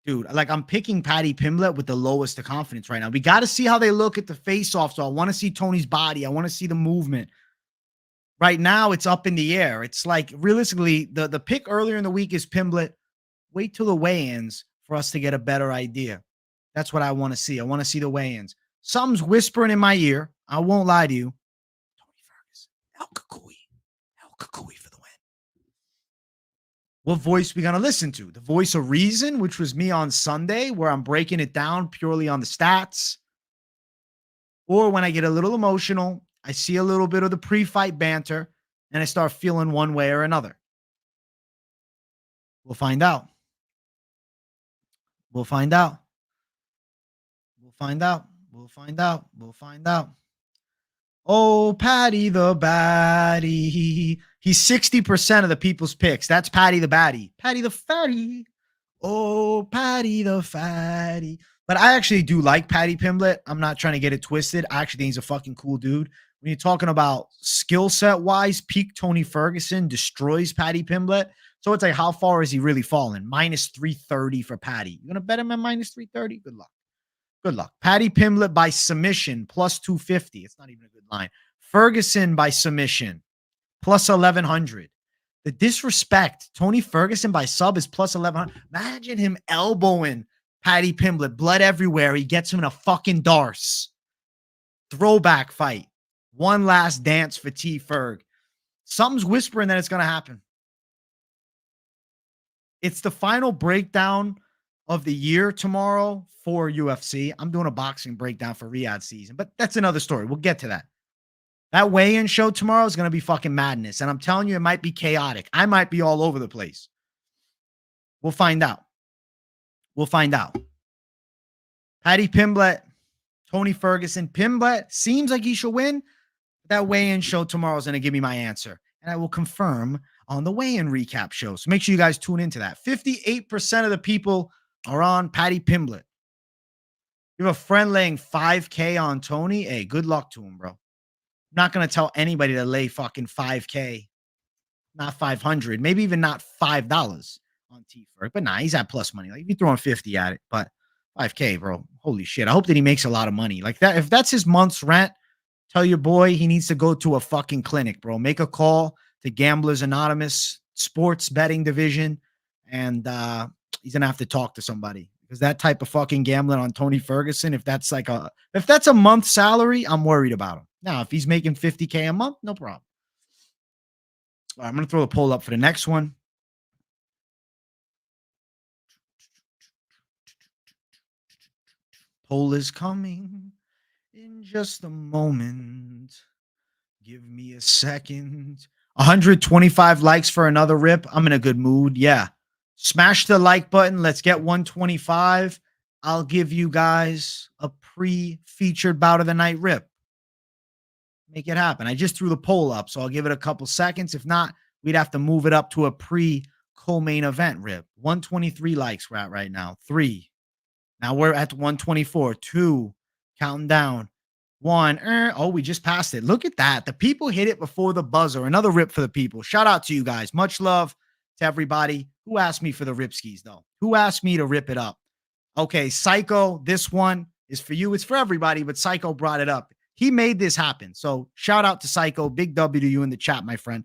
Speaker 1: Dude, like I'm picking Paddy Pimblett with the lowest of confidence right now. We got to see how they look at the face-off. So I want to see Tony's body. I want to see the movement. Right now, it's up in the air. It's like, realistically, the pick earlier in the week is Pimblett. Wait till the weigh-ins for us to get a better idea. That's what I want to see. I want to see the weigh-ins. Something's whispering in my ear. I won't lie to you. Tony Ferguson. El Kakui for the win. What voice we going to listen to? The voice of reason, which was me on Sunday, where I'm breaking it down purely on the stats. Or when I get a little emotional, I see a little bit of the pre-fight banter, and I start feeling one way or another. We'll find out. We'll find out. We'll find out. We'll find out. We'll find out. Oh, Paddy the Batty. He's 60% of the people's picks. That's Paddy the Batty. Paddy the Fatty. Oh, Paddy the Fatty. But I actually do like Paddy Pimblett. I'm not trying to get it twisted. I actually think he's a fucking cool dude. When you're talking about skill set wise, peak Tony Ferguson destroys Paddy Pimblett. So it's like, how far is he really fallen? Minus 330 for Paddy. You going to bet him at minus 330? Good luck. Good luck. Paddy Pimblett by submission, plus 250. It's not even a good line. Ferguson by submission, plus 1100. The disrespect. Tony Ferguson by sub is plus 1100. Imagine him elbowing Paddy Pimblett, blood everywhere. He gets him in a fucking darce. Throwback fight. One last dance for T Ferg. Something's whispering that it's going to happen. It's the final breakdown of the year tomorrow for UFC. I'm doing a boxing breakdown for Riyadh season, but that's another story. We'll get to that. That weigh-in show tomorrow is going to be fucking madness, and I'm telling you, it might be chaotic. I might be all over the place. We'll find out. We'll find out. Paddy Pimblett, Tony Ferguson. Pimblett seems like he should win. That weigh-in show tomorrow is going to give me my answer, and I will confirm on the weigh-in recap show. So make sure you guys tune into that. 58% of the people are on Paddy Pimblett. You have a friend laying 5K on Tony. Hey, good luck to him, bro. I'm not going to tell anybody to lay fucking 5K, not 500, maybe even not $5 on T-Ferg. But nah, he's at plus money. Like, you're throwing 50 at it, but 5K, bro. Holy shit. I hope that he makes a lot of money. Like that, if that's his month's rent, tell your boy he needs to go to a fucking clinic, bro. Make a call to Gamblers Anonymous sports betting division, and he's gonna have to talk to somebody, because that type of fucking gambling on Tony Ferguson, if that's a month salary, I'm worried about him. Now, if he's making 50K a month, no problem. All right, I'm gonna throw the poll up for the next one. Poll is coming in just a moment. Give me a second. 125 likes for another rip. I'm in a good mood. Yeah. Smash the like button. Let's get 125. I'll give you guys a pre-featured bout of the night rip. Make it happen. I just threw the poll up, so I'll give it a couple seconds. If not, we'd have to move it up to a pre-co-main event rip. 123 likes we're at right now. 3. Now we're at 124. 2. Counting down. 1. Oh, we just passed it. Look at that. The people hit it before the buzzer. Another rip for the people. Shout out to you guys. Much love to everybody. Who asked me for the ripskis, though? Who asked me to rip it up? Okay, Psycho, this one is for you. It's for everybody, but Psycho brought it up. He made this happen. So shout out to Psycho. Big W to you in the chat, my friend.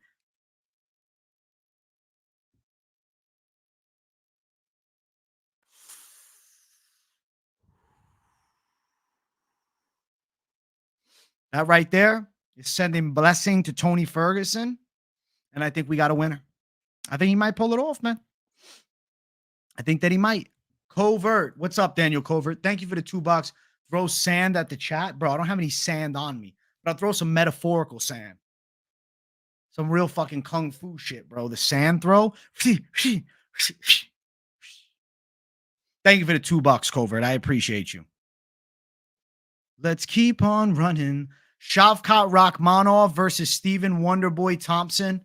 Speaker 1: That right there is sending blessing to Tony Ferguson. And I think we got a winner. I think he might pull it off, man. I think that he might. Covert. What's up, Daniel Covert? Thank you for the $2. Throw sand at the chat. Bro, I don't have any sand on me, but I'll throw some metaphorical sand. Some real fucking kung fu shit, bro. The sand throw. Thank you for the $2, Covert. I appreciate you. Let's keep on running. Shavkat Rakhmonov versus Stephen Wonderboy Thompson.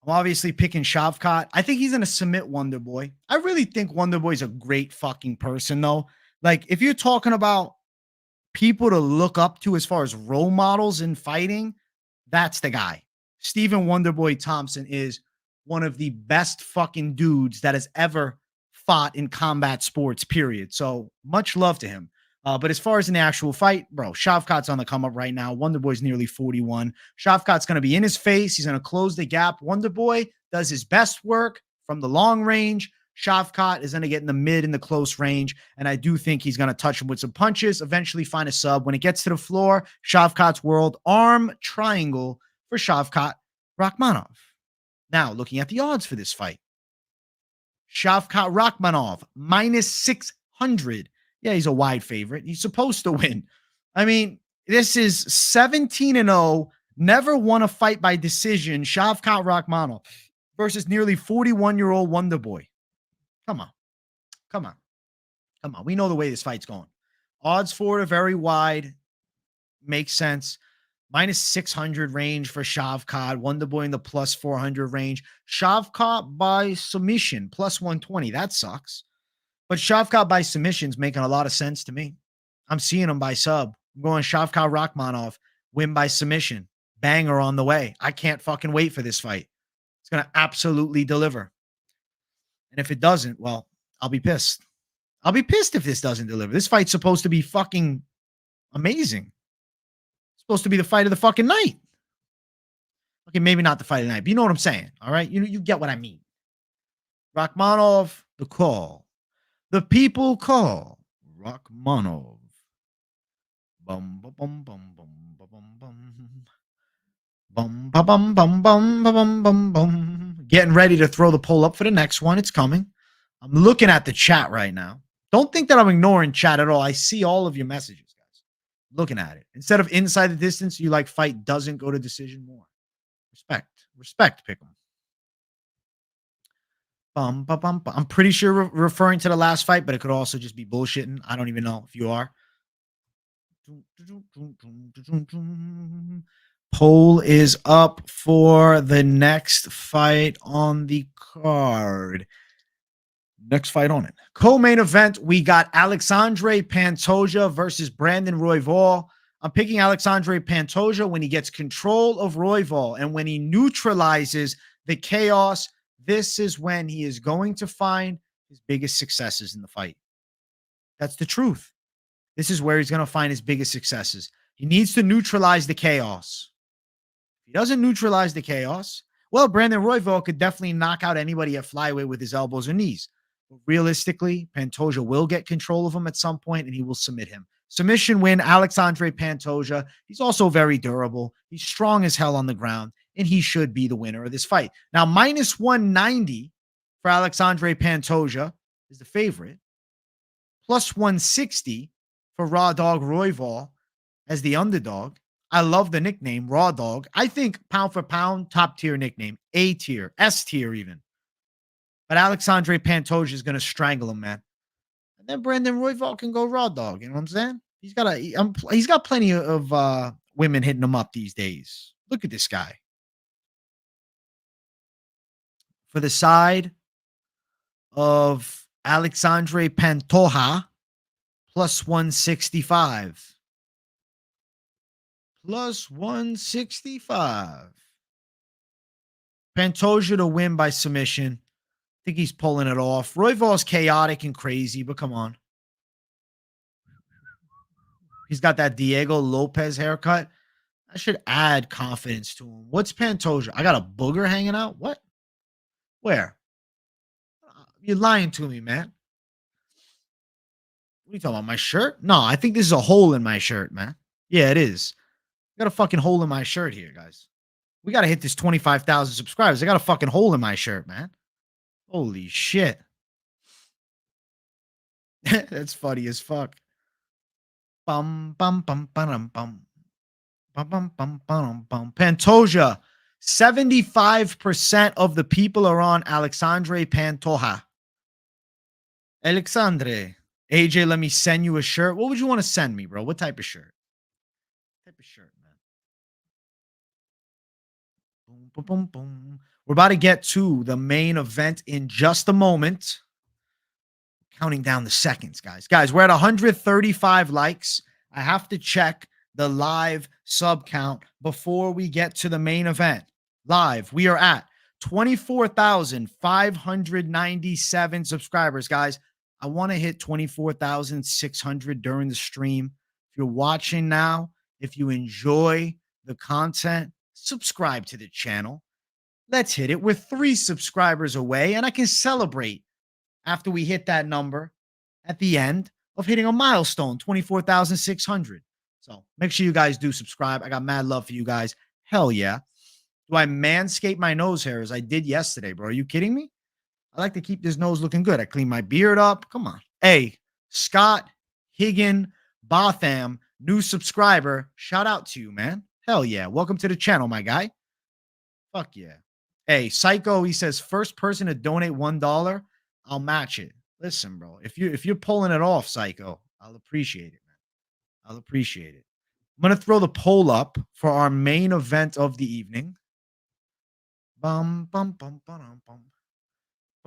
Speaker 1: I'm obviously picking Shavkat. I think he's going to submit Wonderboy. I really think Wonderboy's a great fucking person, though. Like, if you're talking about people to look up to as far as role models in fighting, that's the guy. Stephen Wonderboy Thompson is one of the best fucking dudes that has ever fought in combat sports, period. So much love to him. But as far as in the actual fight, bro, Shavkat's on the come up right now. Wonderboy's nearly 41. Shavkat's going to be in his face. He's going to close the gap. Wonderboy does his best work from the long range. Shavkat is going to get in the mid and the close range. And I do think he's going to touch him with some punches, eventually find a sub. When it gets to the floor, Shavkat's world arm triangle for Shavkat Rakhmonov. Now, looking at the odds for this fight. Shavkat Rakhmonov, minus 600. Yeah, he's a wide favorite. He's supposed to win. I mean, this is 17-0, never won a fight by decision, Shavkat Rakhmonov versus nearly 41-year-old Wonderboy. Come on. Come on. Come on. We know the way this fight's going. Odds for it are very wide. Makes sense. Minus 600 range for Shavkat. Wonderboy in the plus 400 range. Shavkat by submission, plus 120. That sucks. But Shavkat by submission's making a lot of sense to me. I'm seeing him by sub. I'm going Shavkat Rakhmonov, win by submission. Banger on the way. I can't fucking wait for this fight. It's going to absolutely deliver. And if it doesn't, well, I'll be pissed. I'll be pissed if this doesn't deliver. This fight's supposed to be fucking amazing. It's supposed to be the fight of the fucking night. Okay, maybe not the fight of the night, but you know what I'm saying. All right? You get what I mean. Rakhmonov, the call. The people call Rakhmonov. Bum bum bum bum bum bum bum bum bum bum bum bum bum bum. Getting ready to throw the poll up for the next one. It's coming. I'm looking at the chat right now. Don't think that I'm ignoring chat at all. I see all of your messages, guys. Looking at it. Instead of inside the distance, you like fight doesn't go to decision more. Respect, pick 'em. I'm pretty sure referring to the last fight, but it could also just be bullshitting. I don't even know if you are. Poll is up for the next fight on the card. Next fight on it. Co-main event, we got Alexandre Pantoja versus Brandon Royval. I'm picking Alexandre Pantoja when he gets control of Royval and when he neutralizes the chaos. This is when he is going to find his biggest successes in the fight. That's the truth. This is where he's going to find his biggest successes. He needs to neutralize the chaos. If he doesn't neutralize the chaos, well, Brandon Royval could definitely knock out anybody at flyweight with his elbows or knees. But realistically, Pantoja will get control of him at some point and he will submit him. Submission win, Alexandre Pantoja. He's also very durable. He's strong as hell on the ground, and he should be the winner of this fight. Now, minus 190 for Alexandre Pantoja is the favorite. Plus 160 for Raw Dog Royval as the underdog. I love the nickname, Raw Dog. I think pound for pound, top tier nickname. A tier, S tier even. But Alexandre Pantoja is going to strangle him, man. And then Brandon Royval can go raw dog. You know what I'm saying? He's got plenty of women hitting him up these days. Look at this guy. For the side of Alexandre Pantoja, plus 165. Plus 165. Pantoja to win by submission. I think he's pulling it off. Royval's chaotic and crazy, but come on. He's got that Diego Lopez haircut. I should add confidence to him. What's Pantoja? I got a booger hanging out? What? Where? You're lying to me, man. What are you talking about? My shirt? No, I think this is a hole in my shirt, man. Yeah, it is. I got a fucking hole in my shirt here, guys. We got to hit this 25,000 subscribers. I got a fucking hole in my shirt, man. Holy shit. That's funny as fuck. Bum, bum, bum, bum, bum. Bum, bum, bum, bum, bum. Pantoja. 75% of the people are on Alexandre Pantoja. Alexandre. AJ, let me send you a shirt. What would you want to send me, bro? What type of shirt? What type of shirt, man? Boom, boom, boom, boom. We're about to get to the main event in just a moment. Counting down the seconds, guys. Guys, we're at 135 likes. I have to check the live sub count before we get to the main event. Live, we are at 24,597 subscribers, guys. I want to hit 24,600 during the stream. If you're watching now, if you enjoy the content, subscribe to the channel. Let's hit it. We're 3 subscribers away, and I can celebrate after we hit that number at the end of hitting a milestone, 24,600. So make sure you guys do subscribe. I got mad love for you guys. Hell yeah. Do I manscape my nose hair as I did yesterday, bro? Are you kidding me? I like to keep this nose looking good. I clean my beard up. Come on. Hey, Scott Higgin Botham, new subscriber. Shout out to you, man. Hell yeah. Welcome to the channel, my guy. Fuck yeah. Hey, Psycho, he says, first person to donate $1, I'll match it. Listen, bro, if you're pulling it off, Psycho, I'll appreciate it, man. I'll appreciate it. I'm going to throw the poll up for our main event of the evening. Bum, bum, bum, bum, bum.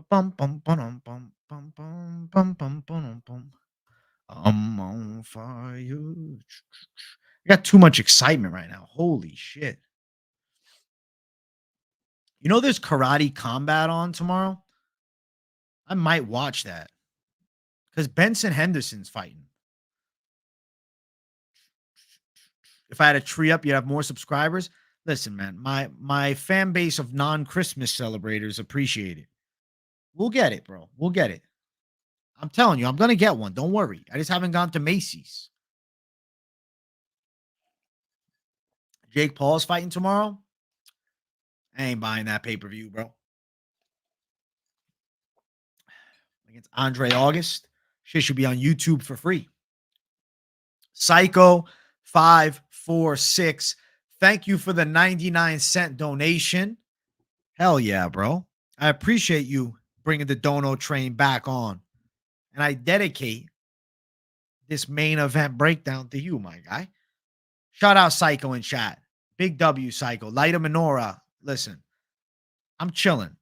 Speaker 1: Bum, bum, bum, bum, bum, bum, bum, bum, bum, bum. I'm on fire. I got too much excitement right now. Holy shit. You know there's karate combat on tomorrow? I might watch that. Because Benson Henderson's fighting. If I had a tree up, you'd have more subscribers. Listen, man, my fan base of non-Christmas celebrators appreciate it. We'll get it, bro. We'll get it. I'm telling you, I'm going to get one. Don't worry. I just haven't gone to Macy's. Jake Paul's fighting tomorrow. I ain't buying that pay-per-view, bro. Against Andre August. Shit should be on YouTube for free. Psycho 546. Thank you for the 99-cent donation. Hell yeah, bro. I appreciate you bringing the dono train back on. And I dedicate this main event breakdown to you, my guy. Shout out Psycho in chat. Big W, Psycho. Lighta Menorah. Listen, I'm chilling.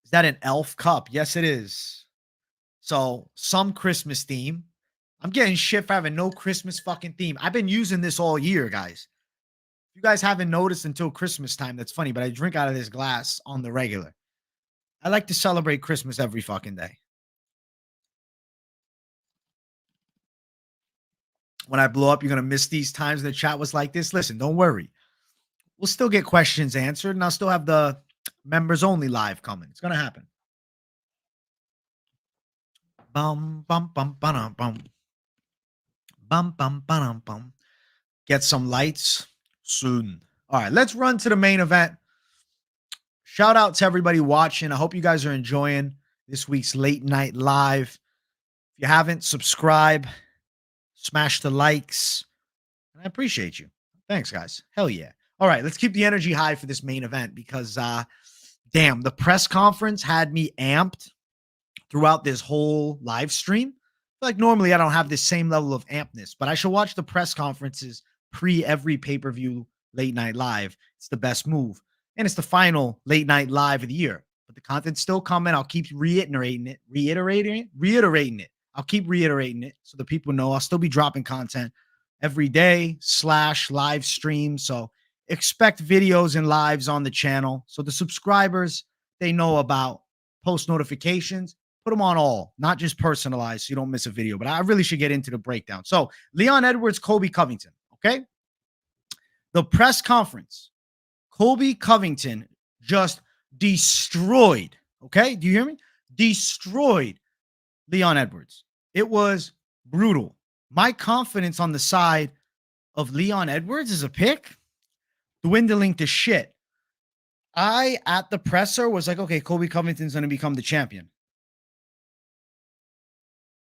Speaker 1: Is that an elf cup? Yes, it is. So, some Christmas theme. I'm getting shit for having no Christmas fucking theme. I've been using this all year, guys. If you guys haven't noticed until Christmas time, that's funny, but I drink out of this glass on the regular. I like to celebrate Christmas every fucking day. When I blow up, you're going to miss these times the chat was like this. Listen, don't worry. We'll still get questions answered, and I'll still have the members only live coming. It's going to happen. Bum, bum, bum, bum, bum. Bum, bum, bum, bum. Get some lights soon. All right, let's run to the main event. Shout out to everybody watching. I hope you guys are enjoying this week's late night live. If you haven't, subscribe, smash the likes, and I appreciate you. Thanks, guys. Hell yeah. All right, let's keep the energy high for this main event because, damn, the press conference had me amped throughout this whole live stream. Like normally I don't have this same level of ampness, but I should watch the press conferences pre every pay-per-view late night live. It's the best move. And it's the final late night live of the year. But the content's still coming. I'll keep reiterating it. I'll keep reiterating it so the people know I'll still be dropping content every day / live stream. So expect videos and lives on the channel. So the subscribers, they know about post notifications. Put them on all, not just personalized so you don't miss a video. But I really should get into the breakdown. So Leon Edwards, Colby Covington, okay? The press conference, Colby Covington just destroyed, okay? Do you hear me? Destroyed Leon Edwards. It was brutal. My confidence on the side of Leon Edwards as a pick dwindling to shit. I, at the presser, was like, okay, Colby Covington's going to become the champion.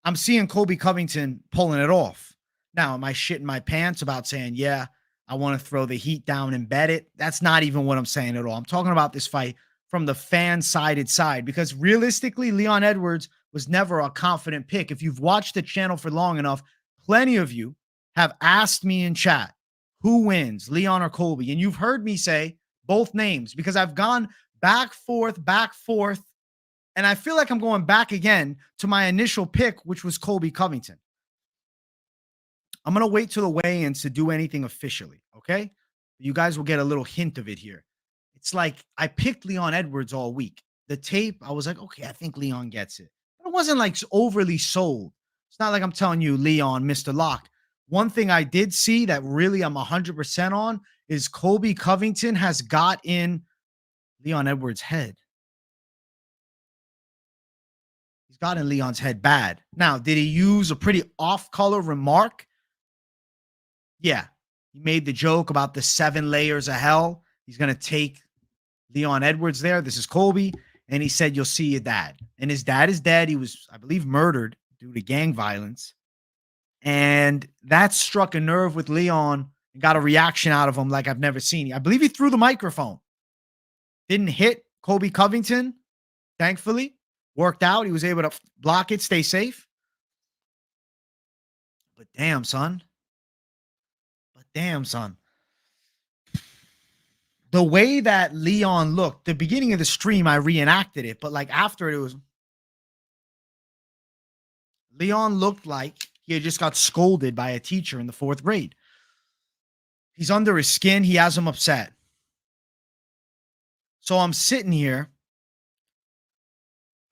Speaker 1: I'm seeing Colby Covington pulling it off. Now, am I shitting my pants about saying, yeah, I want to throw the heat down and bet it? That's not even what I'm saying at all. I'm talking about this fight from the fan-sided side because realistically, Leon Edwards was never a confident pick. If you've watched the channel for long enough, plenty of you have asked me in chat, who wins, Leon or Colby? And you've heard me say both names because I've gone back, forth, and I feel like I'm going back again to my initial pick, which was Colby Covington. I'm going to wait till the weigh-ins to do anything officially, okay? You guys will get a little hint of it here. It's like I picked Leon Edwards all week. The tape, I was like, okay, I think Leon gets it. But it wasn't like overly sold. It's not like I'm telling you Leon, Mr. Locked. One thing I did see that really I'm 100% on is Colby Covington has got in Leon Edwards' head. He's got in Leon's head bad. Now, did he use a pretty off-color remark? Yeah. He made the joke about the 7 layers of hell. He's going to take Leon Edwards there. This is Colby. And he said, you'll see your dad. And his dad is dead. He was, I believe, murdered due to gang violence. And that struck a nerve with Leon and got a reaction out of him like I've never seen. I believe he threw the microphone. Didn't hit Colby Covington, thankfully. Worked out. He was able to block it, stay safe. But damn, son. The way that Leon looked, the beginning of the stream, I reenacted it. But like after it was, Leon looked like he had just got scolded by a teacher in the 4th grade. He's under his skin. He has him upset. So I'm sitting here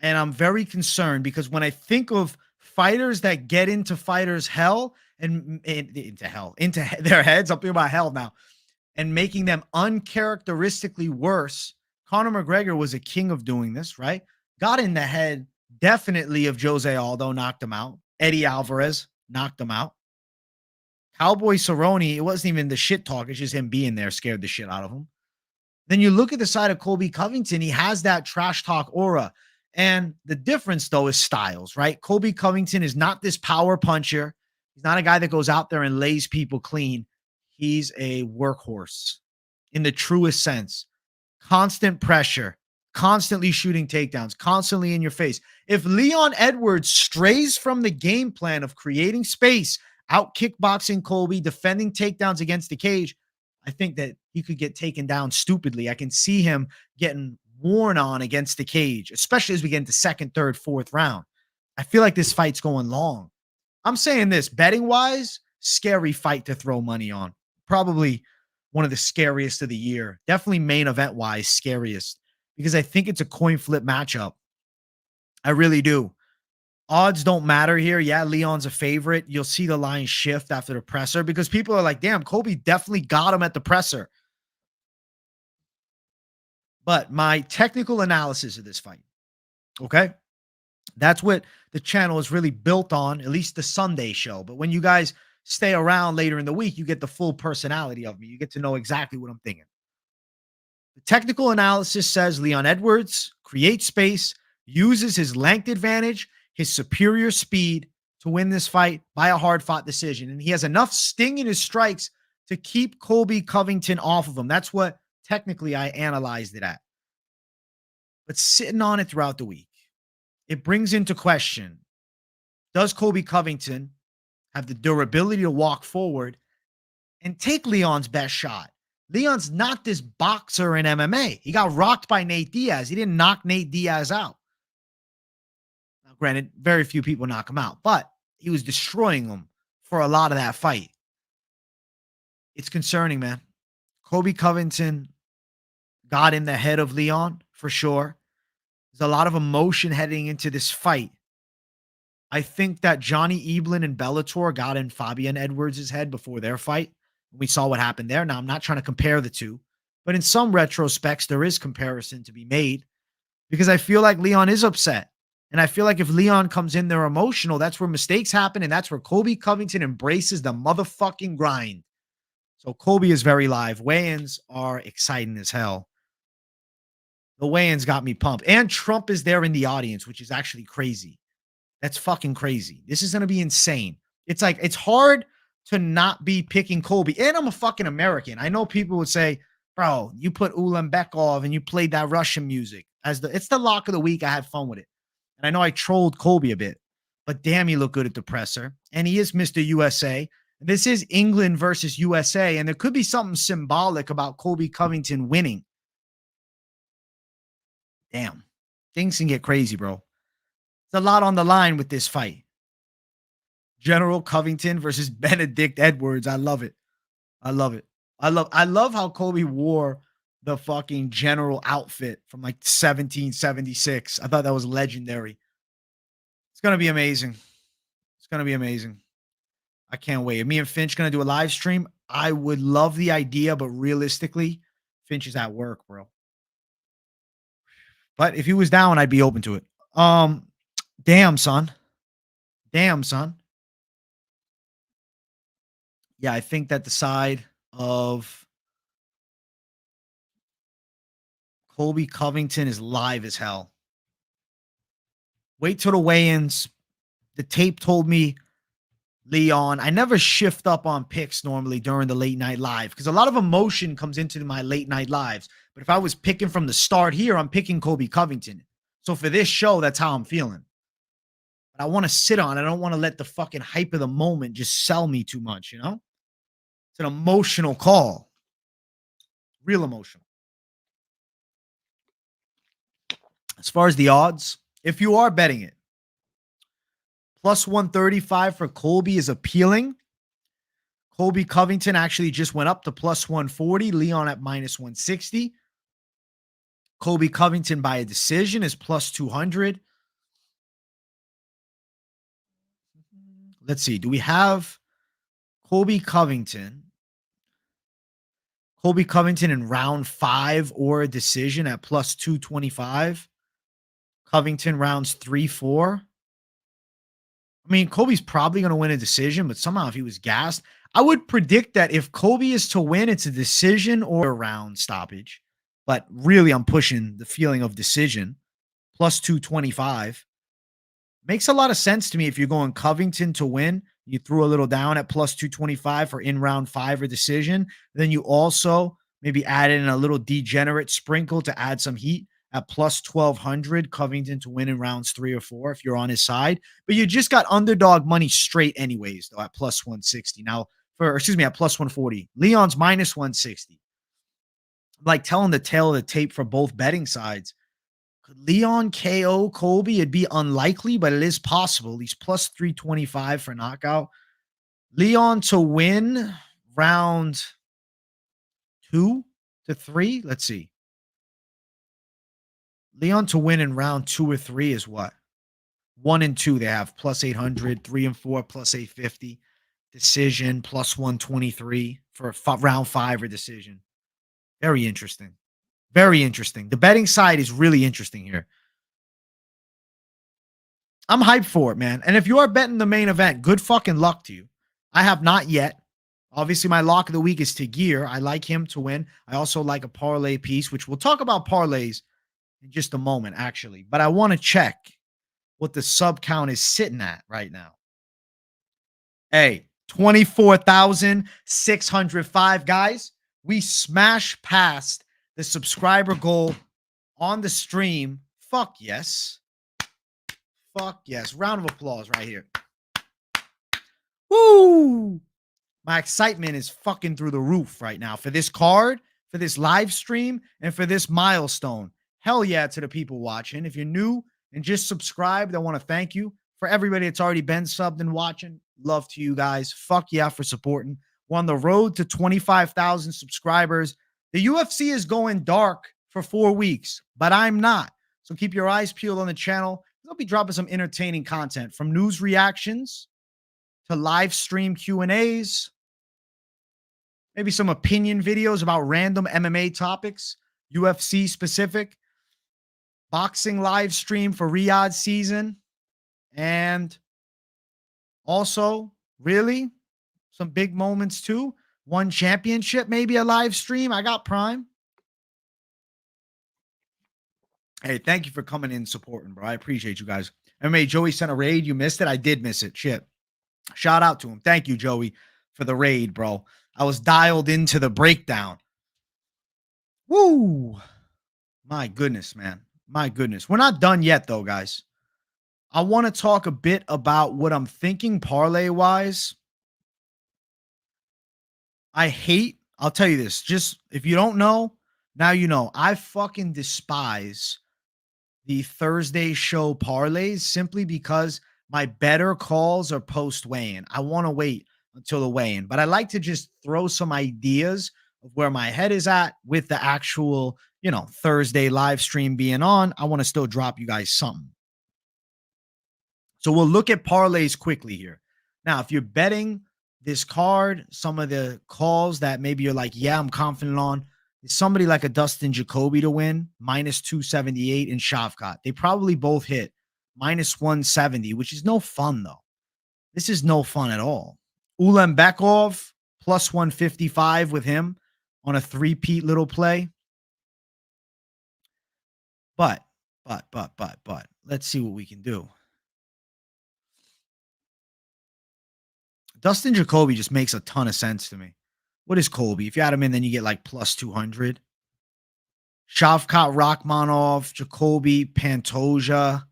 Speaker 1: and I'm very concerned because when I think of fighters that get into fighters' hell and into their heads, I'm thinking about hell now, and making them uncharacteristically worse. Conor McGregor was a king of doing this, right? Got in the head definitely of Jose Aldo, knocked him out. Eddie Alvarez knocked him out. Cowboy Cerrone, it wasn't even the shit talk. It's just him being there scared the shit out of him. Then you look at the side of Colby Covington. He has that trash talk aura. And the difference, though, is styles, right? Colby Covington is not this power puncher. He's not a guy that goes out there and lays people clean. He's a workhorse in the truest sense. Constant pressure, constantly shooting takedowns, constantly in your face. If Leon Edwards strays from the game plan of creating space, out kickboxing Colby, defending takedowns against the cage, I think that he could get taken down stupidly. I can see him getting worn on against the cage, especially as we get into 2nd, 3rd, 4th round. I feel like this fight's going long. I'm saying this, betting-wise, scary fight to throw money on. Probably one of the scariest of the year. Definitely main event-wise, scariest. Because I think it's a coin flip matchup. I really do. Odds don't matter here. Yeah, Leon's a favorite. You'll see the line shift after the presser because people are like, damn, Colby definitely got him at the presser. But my technical analysis of this fight, okay? That's what the channel is really built on, at least the Sunday show. But when you guys stay around later in the week, you get the full personality of me. You get to know exactly what I'm thinking. The technical analysis says Leon Edwards creates space, uses his length advantage, his superior speed to win this fight by a hard-fought decision. And he has enough sting in his strikes to keep Colby Covington off of him. That's what technically I analyzed it at. But sitting on it throughout the week, it brings into question, does Colby Covington have the durability to walk forward and take Leon's best shot? Leon's not this boxer in MMA. He got rocked by Nate Diaz. He didn't knock Nate Diaz out. Now, granted, very few people knock him out, but he was destroying him for a lot of that fight. It's concerning, man. Colby Covington got in the head of Leon for sure. There's a lot of emotion heading into this fight. I think that Johnny Eblin and Bellator got in Fabian Edwards' head before their fight. We saw what happened there. Now, I'm not trying to compare the two, but in some retrospects, there is comparison to be made because I feel like Leon is upset. And I feel like if Leon comes in there emotional, that's where mistakes happen. And that's where Colby Covington embraces the motherfucking grind. So Colby is very live. Weigh-ins are exciting as hell. The weigh-ins got me pumped. And Trump is there in the audience, which is actually crazy. That's fucking crazy. This is going to be insane. It's like, it's hard to not be picking Colby. And I'm a fucking American. I know people would say, bro, you put Ulanbekov and you played that Russian music. It's the lock of the week. I had fun with it. And I know I trolled Colby a bit, but damn, he looked good at the presser. And he is Mr. USA. This is England versus USA. And there could be something symbolic about Colby Covington winning. Damn. Things can get crazy, bro. There's a lot on the line with this fight. General Covington versus Benedict Edwards. I love it. I love it. I love how Colby wore the fucking general outfit from like 1776. I thought that was legendary. It's going to be amazing. It's going to be amazing. I can't wait. Me and Finch going to do a live stream. I would love the idea, but realistically, Finch is at work, bro. But if he was down, I'd be open to it. Damn, son. Damn, son. Yeah, I think that the side of Colby Covington is live as hell. Wait till the weigh-ins. The tape told me Leon. I never shift up on picks normally during the late night live because a lot of emotion comes into my late night lives. But if I was picking from the start here, I'm picking Colby Covington. So for this show, that's how I'm feeling. But I want to sit on. I don't want to let the fucking hype of the moment just sell me too much, you know? It's an emotional call. Real emotional. As far as the odds, if you are betting it, plus 135 for Colby is appealing. Colby Covington actually just went up to plus 140. Leon at minus 160. Colby Covington by a decision is plus 200. Let's see. Do we have Colby Covington? Colby Covington in round 5 or a decision at plus 225. Covington rounds 3-4. I mean, Colby's probably going to win a decision, but somehow if he was gassed, I would predict that if Colby is to win, it's a decision or a round stoppage. But really, I'm pushing the feeling of decision. Plus 225. Makes a lot of sense to me if you're going Covington to win. You threw a little down at plus 225 for in round 5 or decision. Then you also maybe add in a little degenerate sprinkle to add some heat at plus 1200. Covington to win in rounds 3 or 4 if you're on his side. But you just got underdog money straight anyways, though, at plus 160. Now, at plus 140. Leon's minus 160. I'm like telling the tale of the tape for both betting sides. Could Leon KO Colby? It'd be unlikely, but it is possible. He's plus 325 for knockout. Leon to win round 2 to 3. Let's see. Leon to win in round 2 or 3 is what? 1 and 2 they have plus 800, 3 and 4 plus 850. Decision plus 123 for round 5 or decision. Very interesting. Very interesting. The betting side is really interesting here. I'm hyped for it, man. And if you are betting the main event, good fucking luck to you. I have not yet. Obviously, my lock of the week is Tagir. I like him to win. I also like a parlay piece, which we'll talk about parlays in just a moment, actually. But I want to check what the sub count is sitting at right now. Hey, 24,605. Guys, we smashed past the subscriber goal on the stream. Fuck yes. Fuck yes. Round of applause right here. Woo! My excitement is fucking through the roof right now for this card, for this live stream, and for this milestone. Hell yeah to the people watching. If you're new and just subscribed, I want to thank you. For everybody that's already been subbed and watching, love to you guys. Fuck yeah for supporting. We're on the road to 25,000 subscribers. The UFC is going dark for 4 weeks, but I'm not. So keep your eyes peeled on the channel. I'll be dropping some entertaining content from news reactions to live stream Q&As, maybe some opinion videos about random MMA topics, UFC specific, boxing live stream for Riyadh season, and also, really, some big moments too. One championship, maybe a live stream. I got Prime. Hey, thank you for coming in and supporting, bro. I appreciate you guys. MMA Joey sent a raid. You missed it. I did miss it. Shit. Shout out to him. Thank you, Joey, for the raid, bro. I was dialed into the breakdown. Woo. My goodness, man. My goodness. We're not done yet, though, guys. I want to talk a bit about what I'm thinking parlay-wise. I'll tell you this. Just if you don't know, now you know. I fucking despise the Thursday show parlays simply because my better calls are post weigh-in. I want to wait until the weigh-in, but I like to just throw some ideas of where my head is at with the actual, Thursday live stream being on. I want to still drop you guys something. So we'll look at parlays quickly here. Now, if you're betting this card, some of the calls that maybe you're like, yeah, I'm confident on, is somebody like a Dustin Jacoby to win, minus 278 in Shavkat. They probably both hit minus 170, which is no fun, though. This is no fun at all. Ulanbekov, plus 155 with him on a three-peat little play. But, let's see what we can do. Dustin Jacoby just makes a ton of sense to me. What is Colby? If you add him in, then you get like plus 200. Shavkat, Rakhmonov, Jacoby, Pantoja,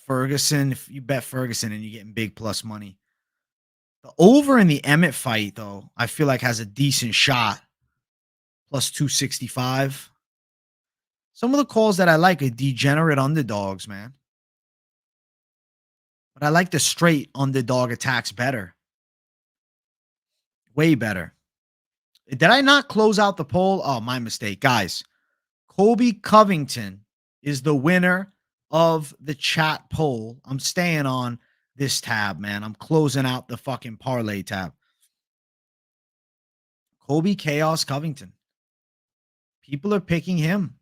Speaker 1: Ferguson. If you bet Ferguson and you're getting big plus money. The over in the Emmett fight, though, I feel like has a decent shot. Plus 265. Some of the calls that I like are degenerate underdogs, man. But I like the straight underdog attacks better. Way better. Did I not close out the poll? Oh, my mistake. Guys, Colby Covington is the winner of the chat poll. I'm staying on this tab, man. I'm closing out the fucking parlay tab. Colby Chaos Covington. People are picking him.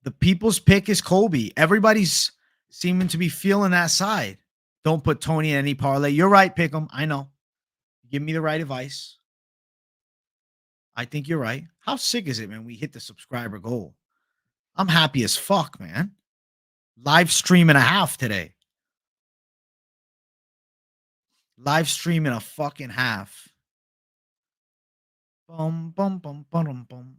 Speaker 1: The people's pick is Colby. Everybody's seeming to be feeling that side. Don't put Tony in any parlay. You're right, pick him. I know. Give me the right advice. I think you're right. How sick is it, man? We hit the subscriber goal. I'm happy as fuck, man. Live stream and a half today. Live stream and a fucking half. Bum, bum, bum, bum, bum,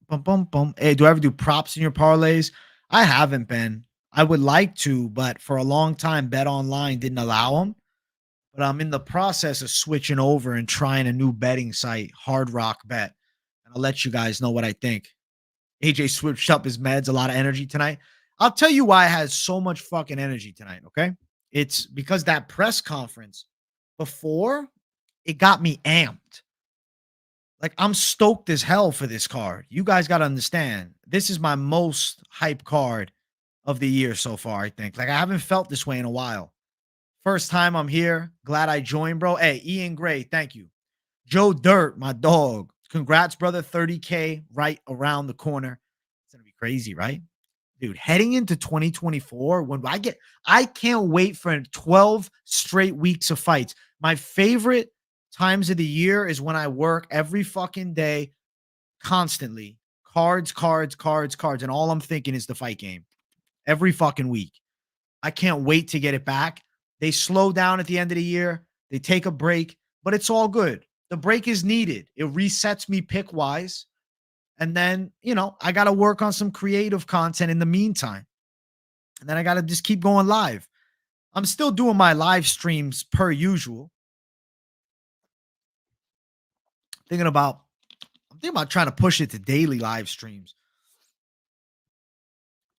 Speaker 1: bum, bum, bum. Hey, do I ever do props in your parlays? I haven't been. I would like to, but for a long time, Bet Online didn't allow them. But I'm in the process of switching over and trying a new betting site, Hard Rock Bet. And I'll let you guys know what I think. AJ switched up his meds, a lot of energy tonight. I'll tell you why I had so much fucking energy tonight, okay? It's because that press conference before, it got me amped. Like, I'm stoked as hell for this card. You guys got to understand, this is my most hype card of the year so far, I think. Like, I haven't felt this way in a while. First time I'm here. Glad I joined, bro. Hey, Ian Gray, thank you. Joe Dirt, my dog. Congrats, brother. 30K right around the corner. It's going to be crazy, right? Dude, heading into 2024, when I can't wait for 12 straight weeks of fights. My favorite times of the year is when I work every fucking day, constantly. Cards. And all I'm thinking is the fight game. Every fucking week. I can't wait to get it back. They slow down at the end of the year. They take a break, but it's all good. The break is needed. It resets me pick-wise. And then, I got to work on some creative content in the meantime. And then I got to just keep going live. I'm still doing my live streams per usual. Thinking about I'm thinking about trying to push it to daily live streams.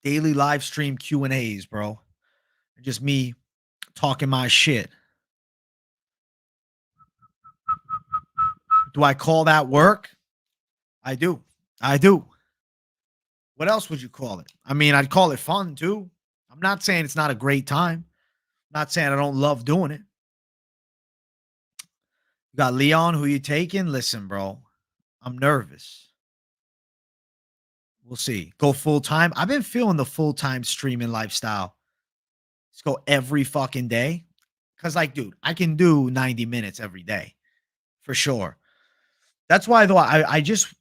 Speaker 1: Daily live stream Q&As, bro. Just me talking my shit. Do I call that work? I do. I do. What else would you call it? I mean, I'd call it fun too. I'm not saying it's not a great time. I'm not saying I don't love doing it. You got Leon, who you taking? Listen, bro, I'm nervous. We'll see. Go full time. I've been feeling the full time streaming lifestyle. Let's go every fucking day. Cause like, dude, I can do 90 minutes every day for sure. That's why though I just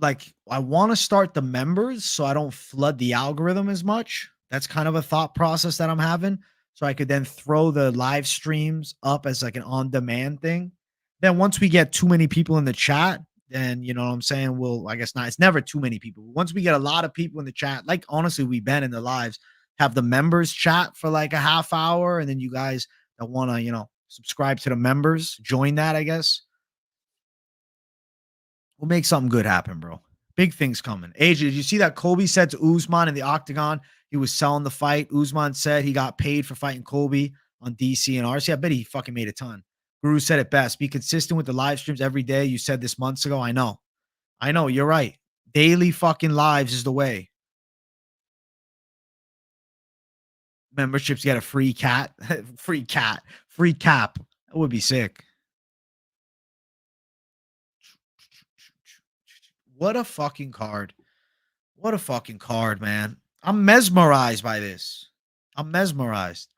Speaker 1: like I want to start the members so I don't flood the algorithm as much. That's kind of a thought process that I'm having. So I could then throw the live streams up as like an on-demand thing. Then once we get too many people in the chat, then you know what I'm saying? I guess not. It's never too many people. Once we get a lot of people in the chat, like honestly, we've been in the lives, have the members chat for like a half hour, and then you guys that want to, subscribe to the members, join that, I guess. We'll make something good happen, bro. Big things coming. AJ, did you see that Colby said to Usman in the octagon he was selling the fight? Usman said he got paid for fighting Colby on DC and RC. I bet he fucking made a ton. Guru said it best. Be consistent with the live streams every day. You said this months ago. I know. You're right. Daily fucking lives is the way. Memberships get a free cat. Free cat. Free cap. That would be sick. What a fucking card. What a fucking card, man. I'm mesmerized by this. I'm mesmerized.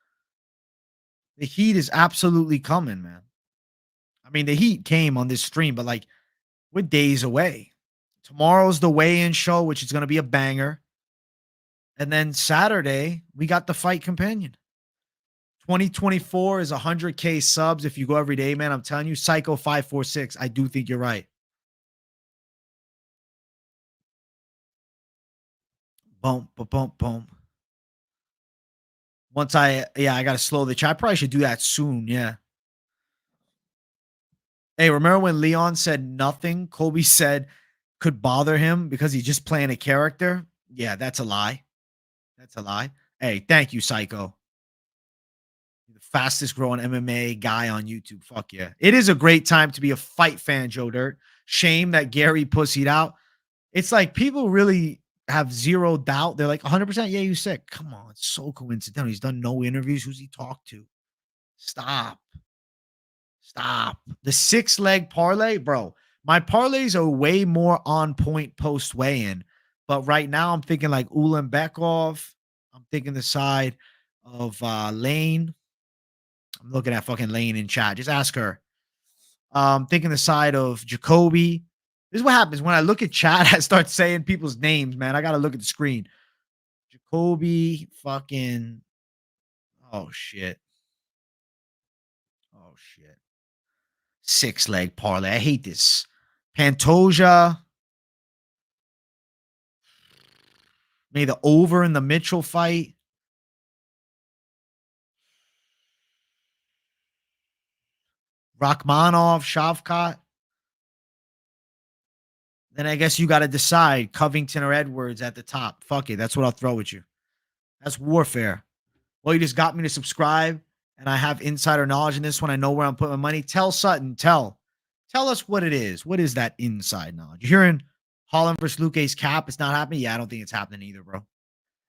Speaker 1: The heat is absolutely coming, man. I mean, the heat came on this stream, but like we're days away. Tomorrow's the weigh-in show, which is going to be a banger. And then Saturday, we got the fight companion. 2024 is 100K subs if you go every day, man. I'm telling you, Psycho 546. I do think you're right. Boom, boom, boom, boom. Once I got to slow the chat. I probably should do that soon. Yeah. Hey, remember when Leon said nothing Colby said could bother him because he's just playing a character? Yeah, that's a lie. That's a lie. Hey, thank you, Psycho. The fastest growing MMA guy on YouTube. Fuck yeah. It is a great time to be a fight fan, Joe Dirt. Shame that Garry pussied out. It's like people really have zero doubt. They're like 100%. Yeah, you sick. Come on. It's so coincidental. He's done no interviews. Who's he talked to? Stop. The 6-leg parlay, bro. My parlays are way more on point post weigh-in. But right now I'm thinking like Ulanbekov. I'm thinking the side of Lane. I'm looking at fucking Lane in chat. Just ask her. Thinking the side of Jacoby. This is what happens when I look at chat. I start saying people's names, man. I got to look at the screen. Jacoby, fucking. Oh, shit. 6-leg parlay. I hate this. Pantoja. Maybe the over in the Mitchell fight. Rakhmonov, Shavkat. Then I guess you got to decide Covington or Edwards at the top. Fuck it. That's what I'll throw at you. That's warfare. Well, you just got me to subscribe, and I have insider knowledge in this one. I know where I'm putting my money. Tell Sutton. Tell us what it is. What is that inside knowledge? You're hearing Holland versus Luque's cap. It's not happening. Yeah, I don't think it's happening either, bro.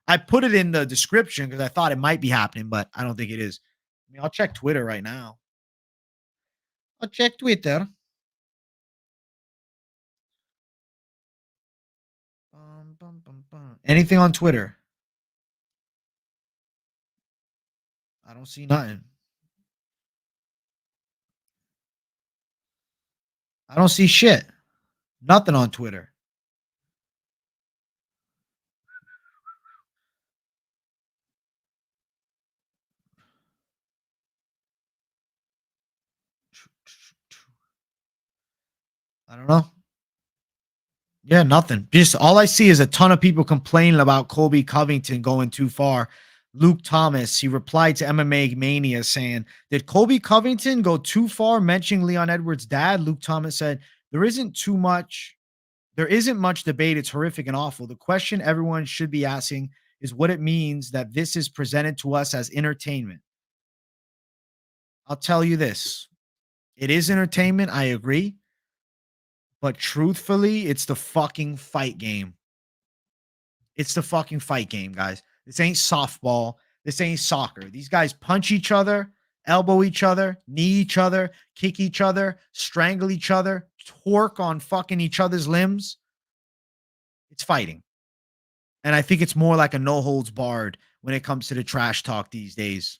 Speaker 1: I put it in the description because I thought it might be happening, but I don't think it is. I mean, I'll check Twitter right now. I'll check Twitter. Anything on Twitter? I don't see nothing. I don't see shit. Nothing on Twitter. I don't know. Yeah, nothing. Just all I see is a ton of people complaining about Colby Covington going too far. Luke Thomas, he replied to MMA Mania saying, "Did Colby Covington go too far mentioning Leon Edwards' dad?" Luke Thomas said, "There isn't too much. There isn't much debate. It's horrific and awful. The question everyone should be asking is what it means that this is presented to us as entertainment." I'll tell you this. It is entertainment. I agree. But truthfully, it's the fucking fight game. It's the fucking fight game, guys. This ain't softball. This ain't soccer. These guys punch each other, elbow each other, knee each other, kick each other, strangle each other, torque on fucking each other's limbs. It's fighting. And I think it's more like a no holds barred when it comes to the trash talk these days.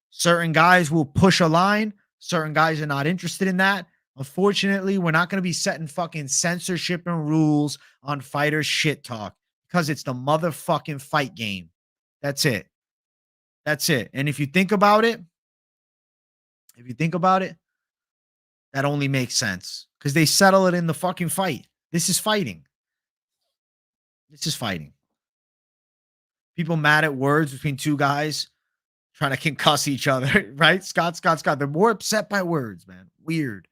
Speaker 1: Certain guys will push a line. Certain guys are not interested in that. Unfortunately, we're not going to be setting fucking censorship and rules on fighters' shit talk because it's the motherfucking fight game. That's it. That's it. And if you think about it, that only makes sense because they settle it in the fucking fight. This is fighting. This is fighting. People mad at words between two guys trying to concuss each other, right? Scott. They're more upset by words, man. Weird.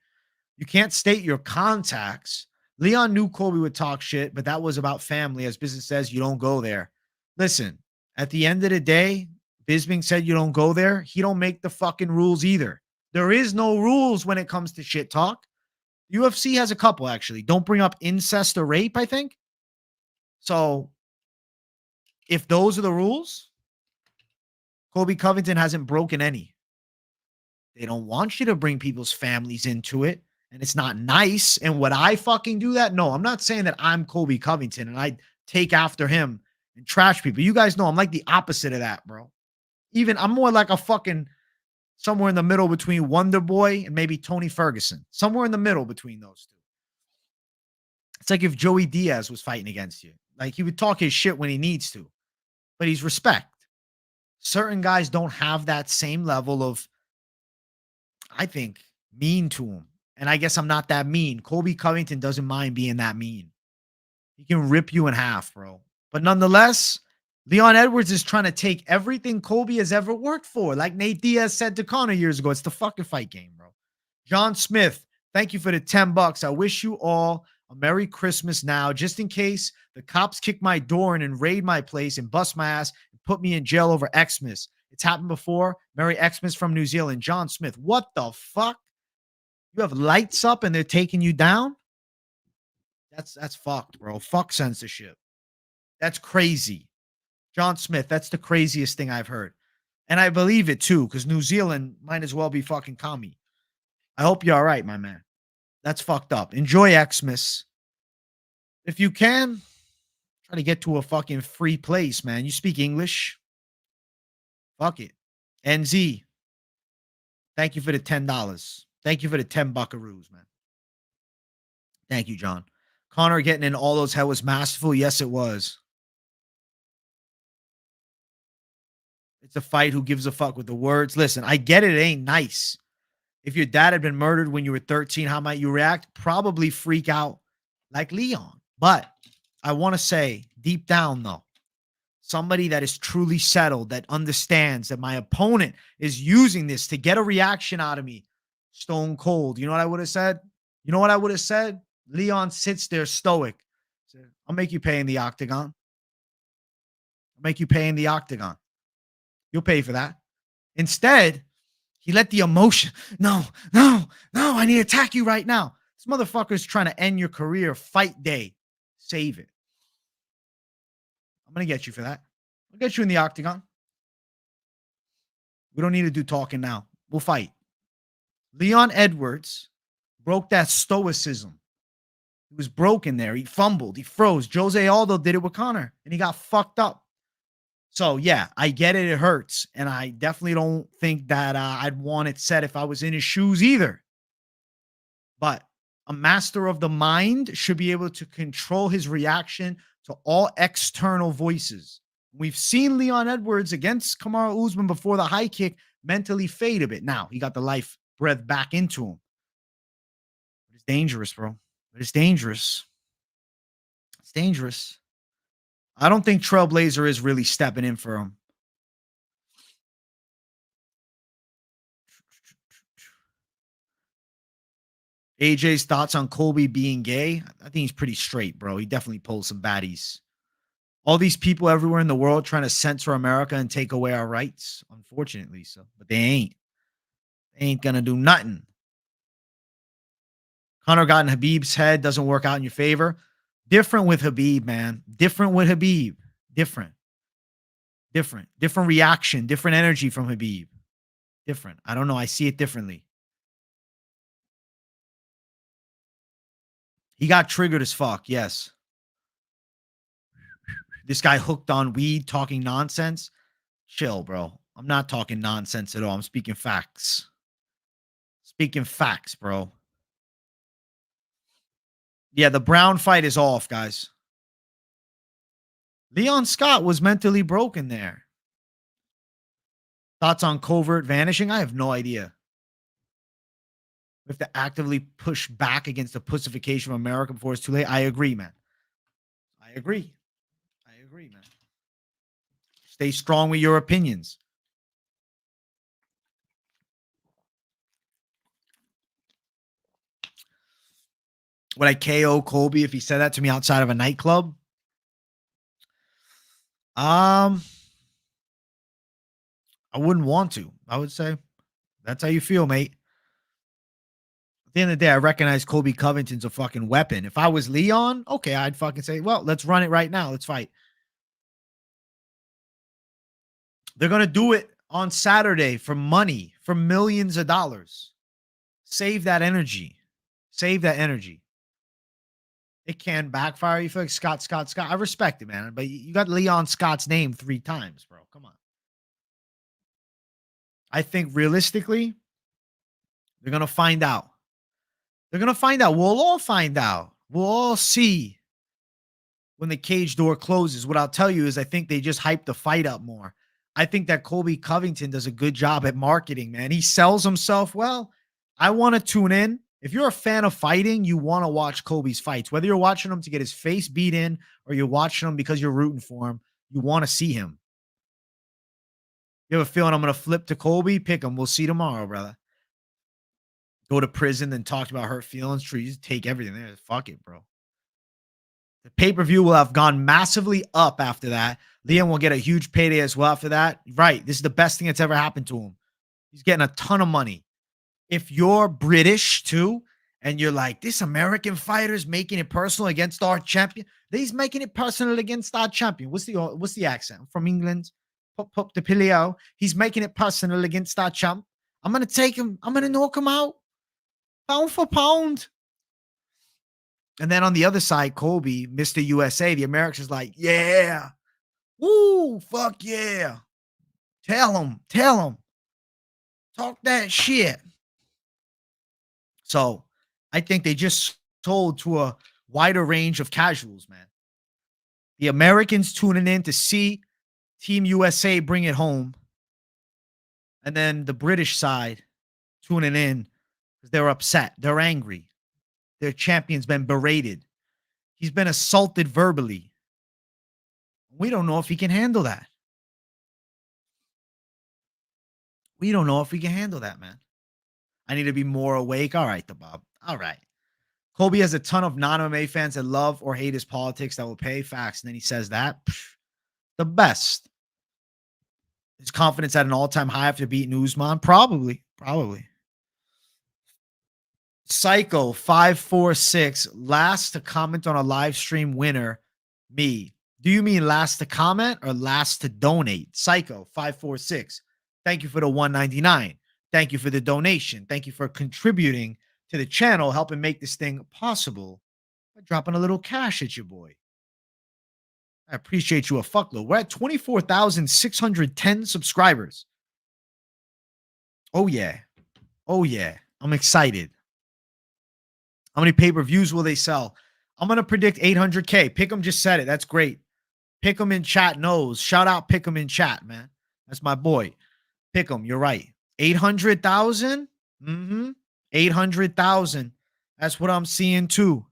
Speaker 1: You can't state your contacts. Leon knew Colby would talk shit, but that was about family. As business says, you don't go there. Listen, at the end of the day, Bisping said you don't go there. He don't make the fucking rules either. There is no rules when it comes to shit talk. UFC has a couple, actually. Don't bring up incest or rape, I think. So if those are the rules, Colby Covington hasn't broken any. They don't want you to bring people's families into it. And it's not nice. And would I fucking do that? No, I'm not saying that I'm Colby Covington and I take after him and trash people. You guys know I'm like the opposite of that, bro. Even I'm more like a fucking somewhere in the middle between Wonder Boy and maybe Tony Ferguson. Somewhere in the middle between those two. It's like if Joey Diaz was fighting against you. Like he would talk his shit when he needs to, but he's respect. Certain guys don't have that same level of, I think, mean to him. And I guess I'm not that mean. Colby Covington doesn't mind being that mean. He can rip you in half, bro. But nonetheless, Leon Edwards is trying to take everything Colby has ever worked for. Like Nate Diaz said to Conor years ago, it's the fucking fight game, bro. John Smith, thank you for the $10. I wish you all a Merry Christmas now, just in case the cops kick my door in and raid my place and bust my ass and put me in jail over Xmas. It's happened before. Merry Xmas from New Zealand. John Smith, what the fuck? You have lights up and they're taking you down? That's fucked, bro. Fuck censorship. That's crazy. John Smith, that's the craziest thing I've heard. And I believe it too, because New Zealand might as well be fucking commie. I hope you're all right, my man. That's fucked up. Enjoy Xmas. If you can, try to get to a fucking free place, man. You speak English. Fuck it. NZ. Thank you for the $10. Thank you for the 10 buckaroos, man. Thank you, John. Conor getting in all those hell was masterful. Yes, it was. It's a fight. Who gives a fuck with the words? Listen, I get it. It ain't nice. If your dad had been murdered when you were 13, how might you react? Probably freak out like Leon. But I want to say deep down, though, somebody that is truly settled, that understands that my opponent is using this to get a reaction out of me. Stone cold. You know what I would have said? You know what I would have said? Leon sits there stoic. I'll make you pay in the octagon. I'll make you pay in the octagon. You'll pay for that. Instead, he let the emotion, no, I need to attack you right now. This motherfucker's trying to end your career. Fight day. Save it. I'm going to get you for that. I'll get you in the octagon. We don't need to do talking now. We'll fight. Leon Edwards broke that stoicism. He was broken there. He fumbled. He froze. Jose Aldo did it with Conor, and he got fucked up. So, yeah, I get it. It hurts. And I definitely don't think that I'd want it said if I was in his shoes either. But a master of the mind should be able to control his reaction to all external voices. We've seen Leon Edwards against Kamaru Usman before the high kick mentally fade a bit. Now, he got the life breath back into him. It's dangerous, bro. It's dangerous. It's dangerous. I don't think Trailblazer is really stepping in for him. AJ's thoughts on Colby being gay. I think he's pretty straight, bro. He definitely pulls some baddies. All these people everywhere in the world trying to censor America and take away our rights, unfortunately. So, but they ain't. They ain't gonna do nothing. Conor got in Habib's head, doesn't work out in your favor. Different with Habib, man. Different with Habib. Different. Different reaction, different energy from Habib. Different. I don't know. I see it differently. He got triggered as fuck. Yes. This guy hooked on weed, talking nonsense. Chill, bro. I'm not talking nonsense at all. I'm speaking facts. Speaking facts, bro. Yeah, the Brown fight is off, guys. Leon Scott was mentally broken there. Thoughts on Covert vanishing? I have no idea. We have to actively push back against the pussification of America before it's too late. I agree, man. I agree, man. Stay strong with your opinions. Would I KO Colby if he said that to me outside of a nightclub? I wouldn't want to. I would say that's how you feel, mate. At the end of the day, I recognize Colby Covington's a fucking weapon. If I was Leon, okay, I'd fucking say, well, let's run it right now. Let's fight. They're going to do it on Saturday for money, for millions of dollars. Save that energy. Save that energy. It can backfire. You feel like Scott. I respect it, man. But you got Leon Scott's name 3 times, bro. Come on. I think realistically, they're going to find out. They're going to find out. We'll all find out. We'll all see when the cage door closes. What I'll tell you is I think they just hype the fight up more. I think that Colby Covington does a good job at marketing, man. He sells himself well. I want to tune in. If you're a fan of fighting, you want to watch Colby's fights. Whether you're watching him to get his face beat in or you're watching him because you're rooting for him, you want to see him. You have a feeling I'm going to flip to Colby? Pick him. We'll see tomorrow, brother. Go to prison, then talk about hurt feelings. True, you just take everything there. Fuck it, bro. The pay-per-view will have gone massively up after that. Leon will get a huge payday as well after that. Right. This is the best thing that's ever happened to him. He's getting a ton of money. If you're British too, and you're like, this American fighter's making it personal against our champion. He's making it personal against our champion. What's the accent? I'm from England. Pop the Pilio. He's making it personal against our champ. I'm going to take him. I'm going to knock him out. Pound for pound. And then on the other side, Colby, Mr. USA, the Americans like, yeah. Woo, fuck yeah. Tell him. Talk that shit. So I think they just sold to a wider range of casuals, man. The Americans tuning in to see Team USA bring it home. And then the British side tuning in because they're upset. They're angry. Their champion's been berated. He's been assaulted verbally. We don't know if he can handle that. We don't know if we can handle that, man. I need to be more awake. All right, the Bob. All right. Colby has a ton of non-MMA fans that love or hate his politics that will pay. Facts. And then he says that. The best. His confidence at an all-time high after beating Usman? Probably. Psycho 546. Last to comment on a live stream winner. Me. Do you mean last to comment or last to donate? Psycho 546. Thank you for the $1.99. Thank you for the donation. Thank you for contributing to the channel, helping make this thing possible by dropping a little cash at your boy. I appreciate you a fuckload. We're at 24,610 subscribers. Oh, yeah. I'm excited. How many pay-per-views will they sell? I'm going to predict 800K. Pick'em just said it. That's great. Pick'em in chat knows. Shout out Pick'em in chat, man. That's my boy. Pick'em, you're right. 800,000? 800,000. That's what I'm seeing too.